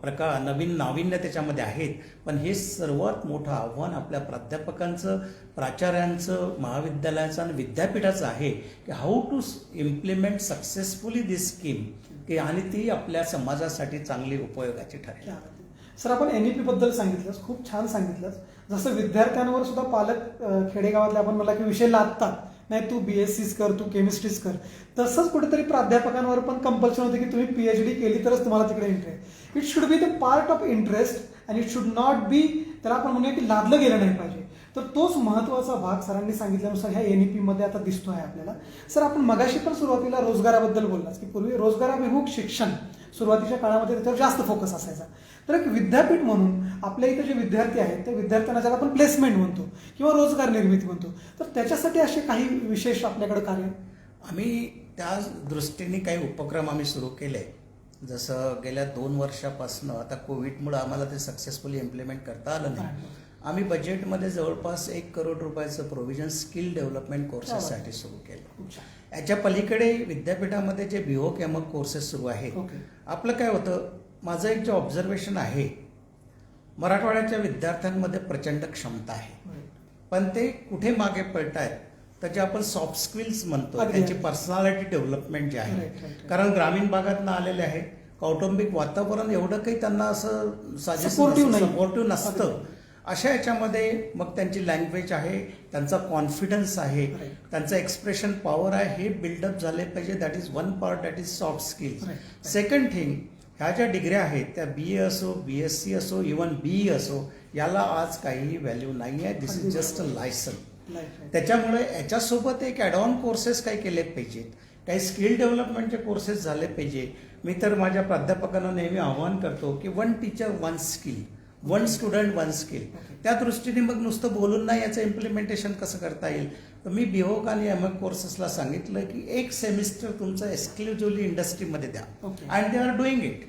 प्रकार नवीन नाविन्य त्याच्यामध्ये आहेत. पण हे सर्वात मोठं आव्हान आपल्या प्राध्यापकांचं, प्राचार्यांचं, महाविद्यालयाचं आणि विद्यापीठाचं आहे की how to implement successfully this scheme की आणि ती आपल्या समाजासाठी चांगली उपयोगाची ठरेल. सर, आपण NEP बद्दल सांगितलं, खूप छान सांगितलं. जसं विद्यार्थ्यांवर सुद्धा पालक खेडेगावातले आपण मला की विषय लादतात, नाही तू BSCच कर, तू केमिस्ट्रीच कर. तसंच कुठेतरी प्राध्यापकांवर पण कंपल्शन होते की तुम्ही PhD केली तरच तुम्हाला तिकडे एंट्री आहे. It should be the part of interest and it should not be, त्याला आपण म्हणूया की लादलं गेलं नाही पाहिजे. तर तोच महत्त्वाचा भाग सरांनी सांगितल्यानुसार ह्या NEP मध्ये आता दिसतो आहे आपल्याला. सर, आपण मगाशी पण सुरुवातीला रोजगाराबद्दल बोललात की पूर्वी रोजगाराभिमुख शिक्षण सुरुवातीच्या काळामध्ये त्याच्यावर जास्त फोकस असायचा. तर एक विद्यापीठ म्हणून आपल्या इथे जे विद्यार्थी आहेत त्या विद्यार्थ्यांना ज्याला आपण प्लेसमेंट म्हणतो किंवा रोजगार निर्मिती म्हणतो, तर त्याच्यासाठी असे काही विशेष आपल्याकडे कार्य आम्ही त्या दृष्टीने काही उपक्रम आम्ही सुरू केले. जसं गेल्या 2 वर्षापासून आता कोविडमुळे आम्हाला ते सक्सेसफुली इम्प्लिमेंट करता आलं नाही. आम्ही बजेटमध्ये जवळपास 1 करोड रुपयाचं प्रोव्हिजन स्किल डेव्हलपमेंट कोर्सेससाठी सुरू केलं. याच्या पलीकडे विद्यापीठामध्ये जे BOK कोर्सेस सुरू आहेत. आपलं काय होतं, माझं एक जे ऑब्झर्वेशन आहे, मराठवाड्याच्या विद्यार्थ्यांमध्ये प्रचंड क्षमता आहे, पण ते कुठे मागे पडत आहेत तर जे आपण सॉफ्ट स्किल्स म्हणतो त्यांची पर्सनॅलिटी डेव्हलपमेंट जे आहे. कारण ग्रामीण भागातनं आलेले आहेत, कौटुंबिक वातावरण एवढं काही त्यांना असं सपोर्टिव्ह नसतं. अशा याच्यामध्ये मग त्यांची लँग्वेज आहे, त्यांचा कॉन्फिडन्स आहे, त्यांचं एक्सप्रेशन पॉवर आहे, हे बिल्डअप झाले पाहिजे. That is one part, that is soft skills. Second thing, ह्या ज्या डिग्र्या आहेत त्या BA असो, BSc असो, इव्हन BE असो, याला आज काहीही व्हॅल्यू नाही आहे. दिस इज जस्ट अ लायसन. त्याच्यामुळे याच्यासोबत एक ॲडऑन कोर्सेस काही केले पाहिजेत, काही स्किल डेव्हलपमेंटचे कोर्सेस झाले पाहिजे. मी तर माझ्या प्राध्यापकांना नेहमी आवाहन करतो की 1 टीचर 1 स्किल, 1 स्टुडंट 1 स्किल. त्या दृष्टीने मग नुसतं बोलून नाही याचं इम्प्लिमेंटेशन कसं करता येईल. तर मी BOK आणि MOK कोर्सेसला सांगितलं की 1 सेमिस्टर तुमचं एक्सक्लुझिव्हली इंडस्ट्रीमध्ये द्या and they are doing it.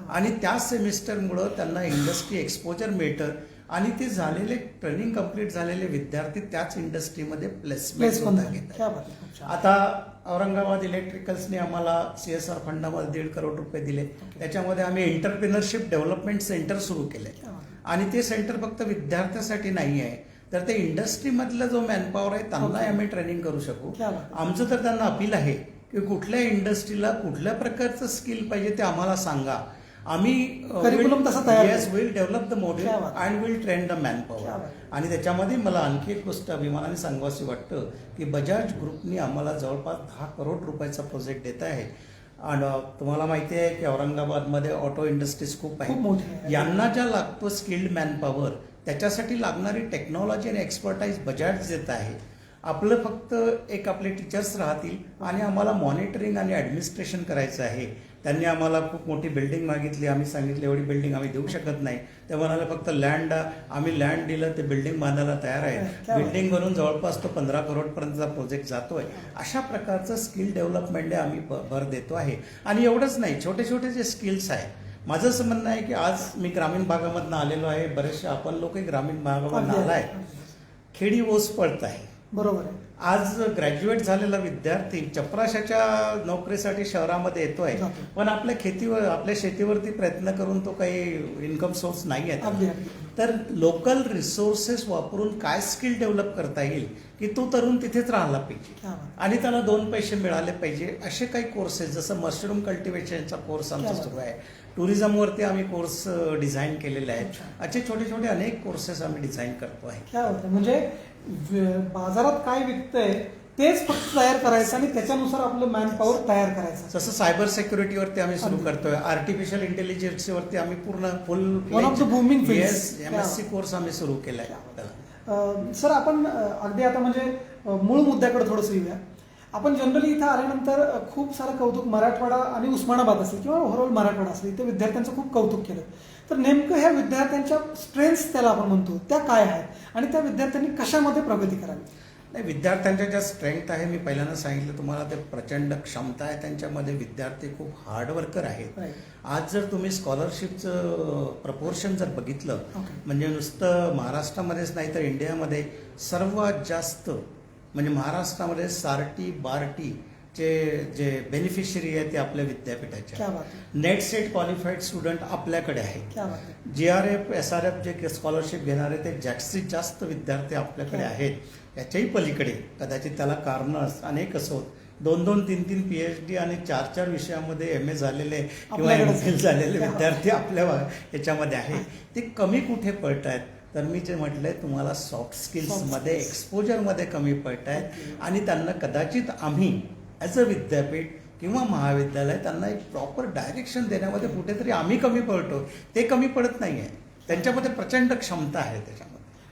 आणि त्या सेमिस्टरमुळं त्यांना इंडस्ट्री एक्सपोजर मिळतं आणि ते झालेले ट्रेनिंग कंप्लीट झालेले विद्यार्थी त्याच इंडस्ट्रीमध्ये प्लेसमेंट घेतात. आता औरंगाबाद इलेक्ट्रिकल्सने आम्हाला CSR फंडामध्ये 1.5 करोड रुपये दिले. त्याच्यामध्ये आम्ही एंटरप्रिनरशिप डेव्हलपमेंट सेंटर सुरू केलंय आणि ते सेंटर फक्त विद्यार्थ्यासाठी नाही आहे, तर ते इंडस्ट्रीमधला जो मॅनपॉवर आहे त्यांना आम्ही ट्रेनिंग करू शकू. आमचं तर त्यांना अपील आहे की कुठल्या इंडस्ट्रीला कुठल्या प्रकारचं स्किल पाहिजे ते आम्हाला सांगा. आम्ही will develop the model and will train the manpower. आणि त्याच्यामध्ये मला आणखी एक गोष्ट अभिमानाने सांगावीशी वाटतं की बजाज ग्रुपनी आम्हाला जवळपास 10 करोड रुपयाचा प्रोजेक्ट देत आहे. आणि तुम्हाला माहिती आहे की औरंगाबादमध्ये ऑटो इंडस्ट्रीज खूप आहे. यांना ज्या लागतो स्किल्ड मॅनपॉवर, त्याच्यासाठी लागणारी टेक्नॉलॉजी आणि एक्सपर्टाईज बजाज देत आहे. आपलं फक्त एक आपले टीचर्स राहतील आणि आम्हाला मॉनिटरिंग आणि ॲडमिनिस्ट्रेशन करायचं आहे. त्यांनी आम्हाला खूप मोठी बिल्डिंग मागितली. आम्ही सांगितलं एवढी बिल्डिंग आम्ही देऊ शकत नाही. ते म्हणाले फक्त लँड, आम्ही लँड दिलं, ते बिल्डिंग बांधायला तयार आहे. बिल्डिंग बनवून जवळपास तो 15 करोडपर्यंतचा प्रोजेक्ट जातोय. अशा प्रकारचं स्किल डेव्हलपमेंट आम्ही भर देतो आहे. आणि एवढंच नाही, छोटे छोटे जे स्किल्स आहे, माझं असं म्हणणं आहे की आज मी ग्रामीण भागामधनं आलेलो आहे, बरेचसे आपण लोकही ग्रामीण भागामधनं आलाय. खेडी ओस पडत आहे, बरोबर आहे. आज ग्रॅज्युएट झालेला विद्यार्थी चपराशाच्या नोकरीसाठी शहरामध्ये येतोय, जातो. पण आपल्या शेतीवरती प्रयत्न करून तो काही इन्कम सोर्स नाही अगदी आहे. अगदी. तर लोकल रिसोर्सेस वापरून काय स्किल डेव्हलप करता येईल की तो तरुण तिथेच राहिला पाहिजे क्या बात. आणि त्याला 2 पैसे मिळाले पाहिजे, असे काही कोर्सेस जसं मशरूम कल्टिव्हेशनचा कोर्स आमचा क्या सुरू आहे. टुरिझमवरती आम्ही कोर्स डिझाईन केलेले आहेत. अच्छा. असे छोटे छोटे अनेक कोर्सेस आम्ही डिझाईन करतो आहे. क्या होतं म्हणजे बाजारात काय विकतंय तेच फक्त तयार करायचं आणि त्याच्यानुसार आपलं मॅन पॉवर तयार करायचं. जसं सायबर सिक्युरिटीवरती आम्ही सुरू करतोय, आर्टिफिशियल इंटेलिजन्सवरती आम्ही पूर्ण One of the booming fields. MSc course आम्ही सुरू केलाय. सर आपण अगदी आता म्हणजे मूळ मुद्द्याकडे थोडंसं येऊया. आपण जनरली इथं आल्यानंतर खूप सारं कौतुक मराठवाडा आणि उस्मानाबाद असेल किंवा ओव्हरऑल मराठवाडा असेल इथे विद्यार्थ्यांचं खूप कौतुक केलं. तर नेमकं ह्या विद्यार्थ्यांच्या स्ट्रेंथ्स त्याला आपण म्हणतो त्या काय आहेत आणि त्या विद्यार्थ्यांनी कशामध्ये प्रगती करावी? नाही, विद्यार्थ्यांच्या ज्या स्ट्रेंथ आहे, मी पहिल्यांदा सांगितलं तुम्हाला, ते प्रचंड क्षमता आहे त्यांच्यामध्ये. विद्यार्थी खूप हार्डवर्कर आहेत. Right. आज जर तुम्ही स्कॉलरशिपचं प्रपोर्शन जर बघितलं, Okay. म्हणजे नुसतं महाराष्ट्रामध्येच नाही तर इंडियामध्ये सर्वात जास्त म्हणजे महाराष्ट्रामध्ये सारटी बार्टी जे बेनिफिशरी आहे ते आपल्या विद्यापीठाचे क्या आहे. बात आहे. नेट सेट क्वालिफाईड स्टुडंट आपल्याकडे आहे. क्या बात आहे. GRF SRF जे स्कॉलरशिप घेणारे ते जास्तीत जास्त विद्यार्थी आपल्याकडे आहेत. याच्याही पलीकडे कदाचित त्याला कारणं अनेक असोत. 2-2, 3-3 PhD आणि 4-4 विषयामध्ये MA झालेले किंवा आपल्याकडेच MPhil झालेले विद्यार्थी आपल्या याच्यामध्ये आहे. ते कमी कुठे पडत आहेत? तर मी जे म्हटलंय तुम्हाला, सॉफ्ट स्किल्समध्ये, एक्सपोजरमध्ये कमी पडत आहेत आणि त्यांना कदाचित आम्ही ॲज अ विद्यापीठ किंवा महाविद्यालय त्यांना एक प्रॉपर डायरेक्शन देण्यामध्ये कुठेतरी आम्ही कमी पडतो. ते कमी पडत नाही आहे. त्यांच्यामध्ये प्रचंड क्षमता आहे त्याच्यामध्ये.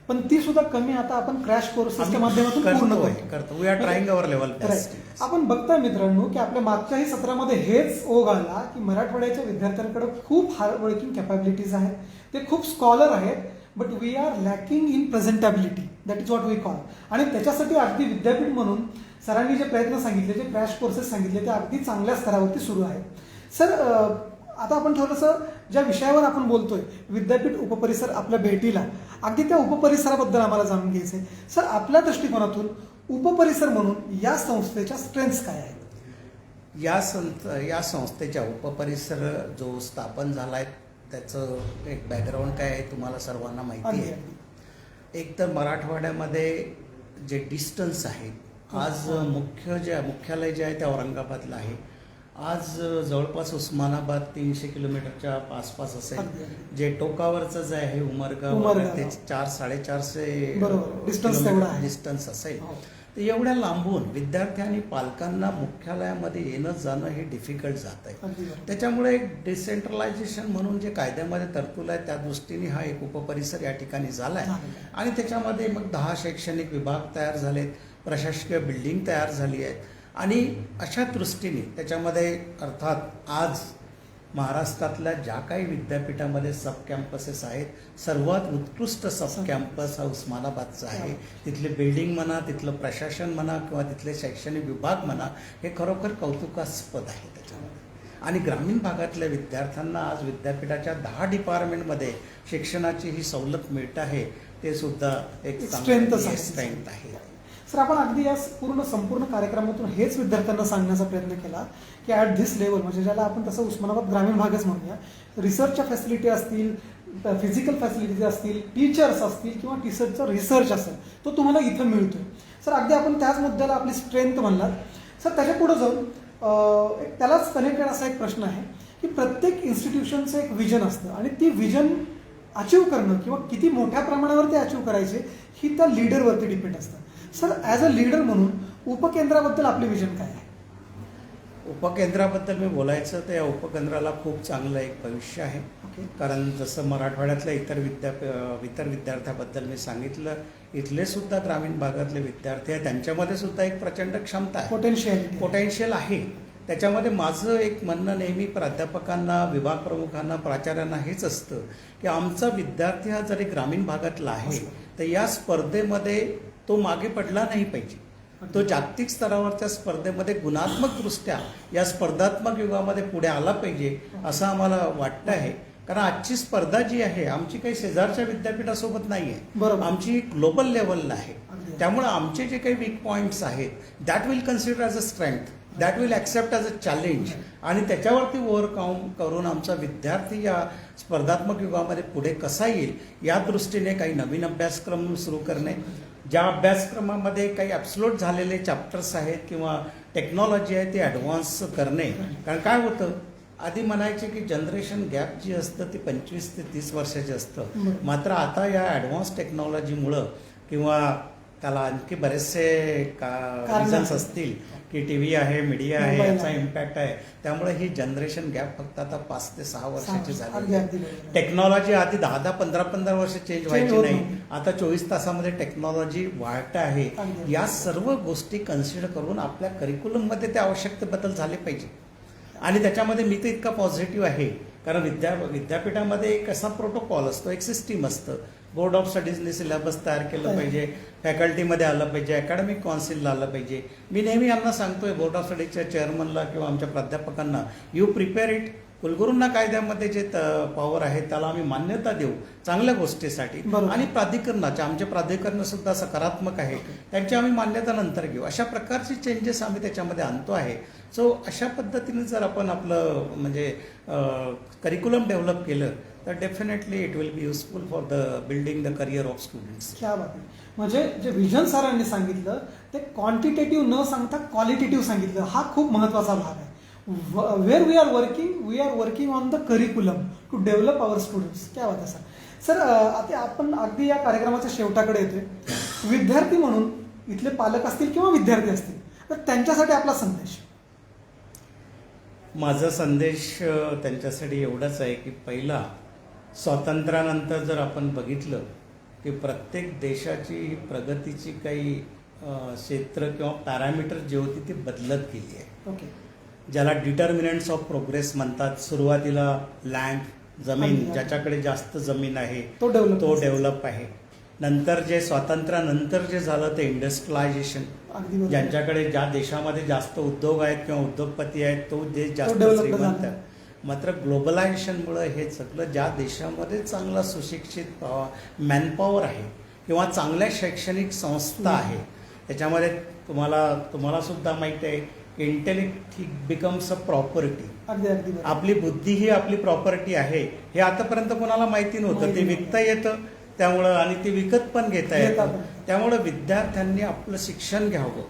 पण ती सुद्धा कमी आता आपण क्रॅश कोर्सेसच्या माध्यमातून पूर्ण करतो. We are trying our level best. आपण बघताय मित्रांनो की आपल्या मागच्याही सत्रामध्ये हेच ओघ आला की मराठवाड्याच्या विद्यार्थ्यांकडे खूप हार्ड वर्किंग कॅपॅबिलिटीज आहेत. ते खूप स्कॉलर आहेत, but we are lacking in presentability. That is what we call. आणि त्याच्यासाठी अगदी विद्यापीठ म्हणून सरांनी जे प्रयत्न सांगितले, जे क्रॅश कोर्सेस सांगितले, ते अगदी चांगल्या स्तरावरती सुरू आहेत. सर आता आपण थोडंसं ज्या विषयावर आपण बोलतोय, विद्यापीठ उपपरिसर आपल्या भेटीला, अगदी त्या उपपरिसराबद्दल आम्हाला जाणून घ्यायचं आहे. सर, आपल्या दृष्टिकोनातून उपपरिसर म्हणून या संस्थेच्या स्ट्रेंथ्स काय आहेत? या संस्थेच्या उपपरिसर जो स्थापन झाला आहे त्याचं एक बॅकग्राऊंड काय आहे तुम्हाला सर्वांना माहिती आहे. एक तर मराठवाड्यामध्ये जे डिस्टन्स आहेत, आज मुख्यालय जे आहे ते औरंगाबादला आहे. आज जवळपास उस्मानाबाद 300 किलोमीटरच्या आसपास असेल. जे टोकावरचं जे आहे उमरगाव ते 400-450 डिस्टन्स असेल. तर एवढ्या लांबून विद्यार्थी आणि पालकांना मुख्यालयामध्ये येणं जाणं हे डिफिकल्ट जात आहे. त्याच्यामुळे एक डिसेंट्रलायझेशन म्हणून जे कायद्यामध्ये तरतूद आहे त्या दृष्टीने हा एक उपपरिसर या ठिकाणी झाला आहे. आणि त्याच्यामध्ये मग 10 शैक्षणिक विभाग तयार झालेत, प्रशासकीय बिल्डिंग तयार झाली आहेत. आणि अशा दृष्टीने त्याच्यामध्ये अर्थात आज महाराष्ट्रातल्या ज्या काही विद्यापीठामध्ये सब कॅम्पसेस आहेत, सर्वात उत्कृष्ट सब कॅम्पस हा उस्मानाबादचा आहे. तिथले बिल्डिंग म्हणा, तिथलं प्रशासन म्हणा किंवा तिथले शैक्षणिक विभाग म्हणा, हे खरोखर कौतुकास्पद आहे त्याच्यामध्ये. आणि ग्रामीण भागातल्या विद्यार्थ्यांना आज विद्यापीठाच्या 10 डिपार्टमेंटमध्ये शिक्षणाची ही सवलत मिळत आहे. ते सुद्धा एक स्ट्रेंथ आहे. सर, आपण अगदी या संपूर्ण कार्यक्रमातून हेच विद्यार्थ्यांना सांगण्याचा प्रयत्न केला की ॲट धिस लेवल, म्हणजे ज्याला आपण तसं उस्मानाबाद ग्रामीण भागच म्हणूया, रिसर्चच्या फॅसिलिटी असतील, फिजिकल फॅसिलिटीज असतील, टीचर्स असतील किंवा टीचरचा रिसर्च असेल, तो तुम्हाला इथं मिळतोय. सर, अगदी आपण त्याच मुद्द्याला आपली स्ट्रेंथ म्हणलात. सर, त्याच्या पुढे जाऊन त्यालाच कनेक्टेड असा एक प्रश्न आहे की प्रत्येक इन्स्टिट्यूशनचं एक विजन असतं आणि ती विजन अचीव करणं किंवा किती मोठ्या प्रमाणावर ते अचीव करायचे ही त्या लीडरवरती डिपेंड असतं. सर, ॲज अ लीडर म्हणून उपकेंद्राबद्दल आपले विजन काय आहे? उपकेंद्राबद्दल मी बोलायचं तर या उपकेंद्राला खूप चांगलं एक भविष्य आहे. कारण जसं मराठवाड्यातल्या इतर विद्यार्थ्याबद्दल मी सांगितलं, इथले सुद्धा ग्रामीण भागातले विद्यार्थी आहेत, त्यांच्यामध्ये सुद्धा एक प्रचंड क्षमता आहे, पोटेन्शियल आहे. त्याच्यामध्ये माझं एक म्हणणं नेहमी प्राध्यापकांना, विभाग प्रमुखांना, प्राचार्यांना हेच असतं की आमचा विद्यार्थी हा जरी ग्रामीण भागातला आहे तर या स्पर्धेमध्ये तो मागे पडला नाही पाहिजे. तो जागतिक स्तरावरच्या स्पर्धेमध्ये गुणात्मकदृष्ट्या या स्पर्धात्मक युगामध्ये पुढे आला पाहिजे असं आम्हाला वाटतं आहे. कारण आजची स्पर्धा जी आहे आमची काही शेजारच्या विद्यापीठासोबत नाही आहे, बरोबर. आमची ग्लोबल लेवलला आहे. अगदी. त्यामुळे आमचे जे काही वीक पॉईंट्स आहेत that will consider as a strength, that will accept as a challenge, आणि त्याच्यावरती ओव्हरकम करून आमचा विद्यार्थी या स्पर्धात्मक युगामध्ये पुढे कसा येईल या दृष्टीने काही नवीन अभ्यासक्रम सुरू करणे, ज्या अभ्यासक्रमामध्ये काही ॲब्सोल्यूट झालेले चॅप्टर्स आहेत किंवा टेक्नॉलॉजी आहे ती ॲडव्हान्स करणे. कारण काय होतं, आधी म्हणायचे की जनरेशन गॅप जी असतं ती 25 ते 30 वर्षाची असतं, मात्र आता या ॲडव्हान्स टेक्नॉलॉजीमुळं किंवा त्याला आणखी बरेचसे रिझन्स असतील की टी व्ही आहे, मीडिया आहे, याचा इम्पॅक्ट आहे, त्यामुळे ही जनरेशन गॅप फक्त आता 5 ते 6 वर्षाची झाली आहे. टेक्नॉलॉजी आधी 10-10, 15-15 वर्ष चेंज व्हायची नाही, आता 24 तासामध्ये टेक्नॉलॉजी वाढत आहे. या सर्व गोष्टी कन्सिडर करून आपल्या करिक्युलममध्ये ते आवश्यक बदल झाले पाहिजे. आणि त्याच्यामध्ये मी तर इतका पॉझिटिव्ह आहे कारण विद्यापीठामध्ये एक असा प्रोटोकॉल असतो, एक सिस्टीम असतं. बोर्ड ऑफ स्टडीजने सिलेबस तयार केलं पाहिजे, फॅकल्टीमध्ये आलं पाहिजे, अकॅडमिक काउन्सिलला आलं पाहिजे. मी नेहमी यांना सांगतोय, बोर्ड ऑफ स्टडीजच्या चेअरमनला किंवा आमच्या प्राध्यापकांना, यू प्रिपेअर इट. कुलगुरूंना कायद्यामध्ये जे पॉवर आहे त्याला आम्ही मान्यता देऊ चांगल्या गोष्टीसाठी, आणि प्राधिकरणाच्या आमचे प्राधिकरण सुद्धा सकारात्मक आहे, त्यांची आम्ही मान्यता नंतर घेऊ. अशा प्रकारचे चेंजेस आम्ही त्याच्यामध्ये आणतो आहे. सो अशा पद्धतीने जर आपण आपलं म्हणजे करिक्युलम डेव्हलप केलं तर definitely it will be useful for the building the career of students. क्या बात आहे. म्हणजे जे विजन सरांनी सांगितलं ते क्वांटिटेटिव्ह न सांगता क्वालिटेटिव्ह सांगितलं, हा खूप महत्त्वाचा भाग आहे. Where we are working on the curriculum to develop our students. क्या बात आहे सर. सर आता आपण अगदी या कार्यक्रमाच्या शेवटाकडे येतोय. विद्यार्थी म्हणून इथले पालक असतील किंवा विद्यार्थी असतील तर त्यांच्यासाठी आपला संदेश. माझा संदेश त्यांच्यासाठी एवढाच आहे की पहिला, स्वातंत्र्यानंतर जर आपण बघितलं की प्रत्येक देशाची प्रगतीची काही क्षेत्र किंवा पॅरामीटर जे होती ती बदलत गेली आहे. ओके. ज्याला डिटर्मिनंट्स ऑफ प्रोग्रेस म्हणतात. सुरुवातीला लँड, जमीन, ज्याच्याकडे जास्त जमीन आहे तो डेव्हलप आहे. नंतर जे स्वातंत्र्यानंतर जे झालं ते इंडस्ट्रियलायझेशन, ज्यांच्याकडे ज्या देशामध्ये जास्त उद्योग आहेत किंवा उद्योगपती आहेत तो देश जास्त श्रीमंत आहे. मात्र ग्लोबलायझेशनमुळे हे सगळं ज्या देशामध्ये चांगला सुशिक्षित मॅनपॉवर आहे किंवा चांगल्या शैक्षणिक संस्था आहे त्याच्यामध्ये तुम्हाला सुद्धा माहिती आहे इंटेलेक्ट बिकम्स अ प्रॉपर्टी. आपली बुद्धी ही आपली प्रॉपर्टी आहे हे आतापर्यंत कोणाला माहिती नव्हतं. ते विकता येतं त्यामुळं आणि ते विकत पण घेता येतं. त्यामुळं विद्यार्थ्यांनी आपलं शिक्षण घ्यावं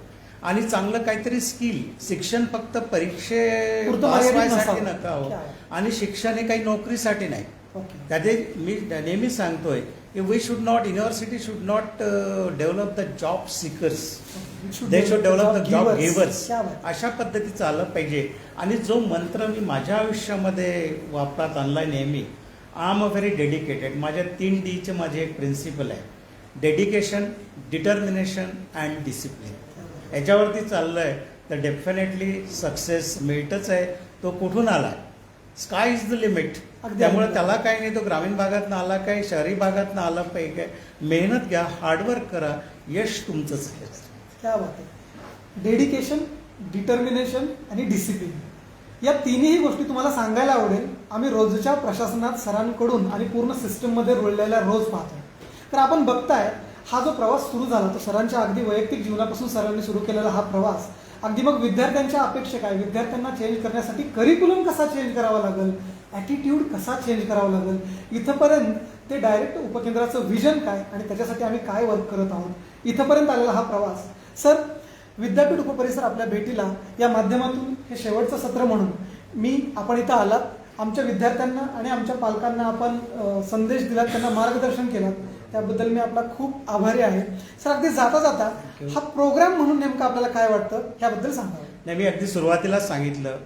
आणि चांगलं काहीतरी स्किल. शिक्षण फक्त परीक्षेसाठी नका हो, आणि शिक्षण हे काही नोकरीसाठी नाही. त्याचे मी नेहमी सांगतोय की we should not, university should not develop the job seekers, they should develop the job givers. अशा पद्धतीचं आलं पाहिजे. आणि जो मंत्र मी माझ्या आयुष्यामध्ये वापरात आणलाय नेहमी, I am a very dedicated. माझ्या 3 Dचे माझे एक प्रिन्सिपल आहे, डेडिकेशन, डिटर्मिनेशन अँड डिसिप्लिन. याच्यावरती चाललंय तर डेफिनेटली सक्सेस मिळतच आहे. तो कुठून आला, स्काय इज द लिमिट. त्यामुळे त्याला काही नाही, तो ग्रामीण भागातनं आला काय, शहरी भागातनं आला पाहिजे काय, मेहनत घ्या, हार्डवर्क करा, यश तुमचंच आहे. क्या बात आहे. डेडिकेशन, डिटर्मिनेशन आणि डिसिप्लिन या तिन्ही गोष्टी तुम्हाला सांगायला आवडेल. आम्ही रोजच्या प्रशासनात सरांकडून आणि पूर्ण सिस्टममध्ये रुळलेल्या रोज पाहतो. तर आपण बघताय हा जो प्रवास सुरू झाला तो सरांच्या अगदी वैयक्तिक जीवनापासून सरांनी सुरू केलेला हा प्रवास, अगदी मग विद्यार्थ्यांच्या अपेक्षा काय, विद्यार्थ्यांना चेंज करण्यासाठी करिक्युलम कसा चेंज करावा लागेल, ॲटिट्यूड कसा चेंज करावा लागेल, इथंपर्यंत ते डायरेक्ट उपकेंद्राचं विजन काय आणि त्याच्यासाठी आम्ही काय वर्क करत आहोत, इथंपर्यंत आलेला हा प्रवास. सर, विद्यापीठ उपपरिसर आपल्या भेटीला या माध्यमातून हे शेवटचं सत्र म्हणून आपण इथं आलात, आमच्या विद्यार्थ्यांना आणि आमच्या पालकांना आपण संदेश दिलात, त्यांना मार्गदर्शन केलं, त्याबद्दल मी आपला खूप आभारी आहे. सर, अगदी जाता जाता हा प्रोग्राम म्हणून नेमकं आपल्याला काय वाटतं याबद्दल सांगावं. नाही, मी अगदी सुरुवातीला सांगितलं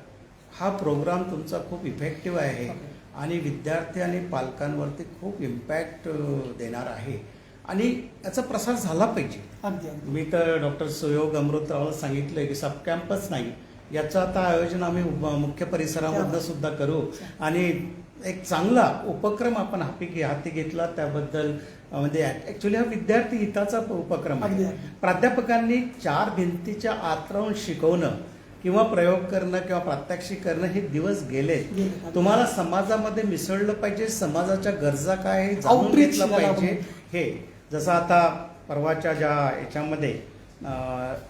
हा प्रोग्राम तुमचा खूप इफेक्टिव्ह आहे आणि विद्यार्थी आणि पालकांवरती खूप इम्पॅक्ट देणार आहे आणि याचा प्रसार झाला पाहिजे. मी तर डॉक्टर सुयोग अमृतरावला सांगितलंय की सब कॅम्पस नाही, याचं आता आयोजन आम्ही मुख्य परिसरामधनं सुद्धा करू आणि एक चांगला उपक्रम आपण हाती घेतला त्याबद्दल म्हणजे ऍक्च्युली हा विद्यार्थी हिताचा उपक्रम आहे. प्राध्यापकांनी 4 भिंतीच्या आत राहून शिकवणं किंवा प्रयोग करणं किंवा प्रात्यक्षिक करणं हे दिवस गेले. तुम्हाला समाजामध्ये मिसळलं पाहिजे, समाजाच्या गरजा काय आहे जाणून Outreach घेतलं ज्याला पाहिजे. आपण हे जसं आता परवाच्या ज्या याच्यामध्ये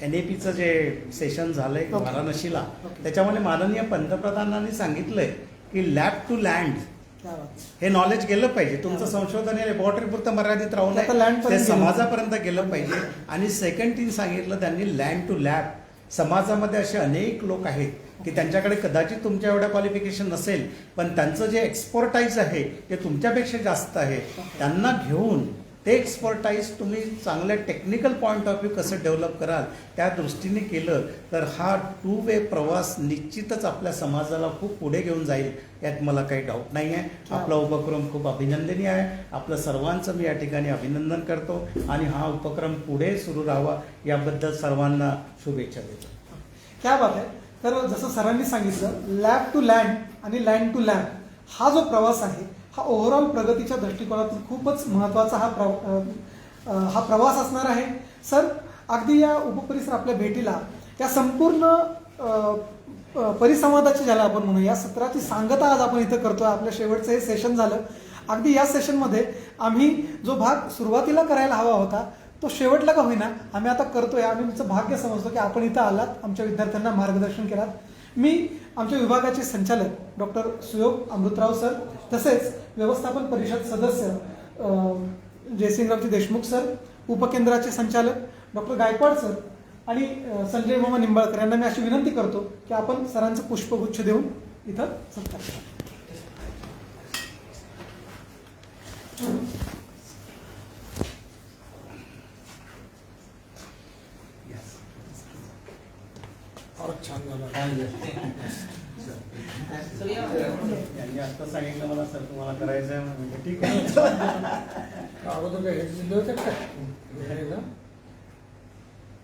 NAPचं जे सेशन झालंय Okay. वाराणसीला, Okay. त्याच्यामध्ये माननीय पंतप्रधानांनी सांगितलंय की लॅब टू लँड क्या बात. हे नॉलेज गेलं पाहिजे. तुमचं संशोधन हे लॅबॉरेटरी पुरतं मर्यादित राहू ते आता land नये, पर्यंत ते गेलं. समाजापर्यंत गेलं पाहिजे. आणि सेकंड थिंग सांगितलं त्यांनी लँड टू लॅब. समाजामध्ये असे अनेक लोक आहेत की त्यांच्याकडे कदाचित तुमच्या एवढ्या क्वालिफिकेशन नसेल, पण त्यांचं जे एक्सपर्टाईज आहे ते तुमच्यापेक्षा जास्त आहे. त्यांना घेऊन ते एक्सपर्टाईज तुम्ही चांगल्या टेक्निकल पॉईंट ऑफ व्ह्यू कसं डेव्हलप कराल त्या दृष्टीने केलं तर हा 2 वे प्रवास निश्चितच आपल्या समाजाला खूप पुढे घेऊन जाईल, यात मला काही डाऊट नाही आहे. आपला उपक्रम खूप अभिनंदनीय आहे. आपलं सर्वांचं मी या ठिकाणी अभिनंदन करतो आणि हा उपक्रम पुढे सुरू राहावा याबद्दल सर्वांना शुभेच्छा देतो. क्या बात आहे. तर जसं सरांनी सांगितलं, लॅब टू लँड आणि लँड टू लॅब हा जो प्रवास आहे हा ओव्हरऑल प्रगतीच्या दृष्टिकोनातून खूपच महत्त्वाचा हा प्रवास असणार आहे. सर, अगदी या उपपरिसर आपल्या भेटीला या संपूर्ण परिसंवादाची ज्याला आपण म्हणू, या सत्राची सांगता आज आपण इथं करतोय. आपल्या शेवटचं हे सेशन झालं. अगदी या सेशनमध्ये आम्ही जो भाग सुरुवातीला करायला हवा होता तो शेवटला का होईना आम्ही आता करतोय. आम्ही तुमचं भाग्य समजतो की आपण इथं आलात, आमच्या विद्यार्थ्यांना मार्गदर्शन केलात. मी आमच्या विभागाचे संचालक डॉक्टर सुयोग अमृतराव सर, तसेच व्यवस्थापन परिषद सदस्य जयसिंगरावजी देशमुख सर, उपकेंद्राचे संचालक डॉक्टर गायकवाड सर आणि संजय मामा निंबाळकर यांना मी अशी विनंती करतो की आपण सरांचं पुष्पगुच्छ देऊन इथं सत्कार करा. छान झालं. यांनी आता सांगितलं मला सर तुम्हाला करायचं आहे म्हणजे ठीक आहे. अगोदर काय हे दिले होते काय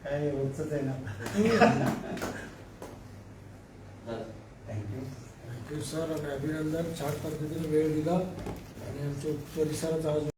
काय रोजच आहे ना. थँक्यू. थँक्यू सर आणि अभिनंदन. छान पद्धतीने वेळ दिला आणि आमच्या परिसराचा आज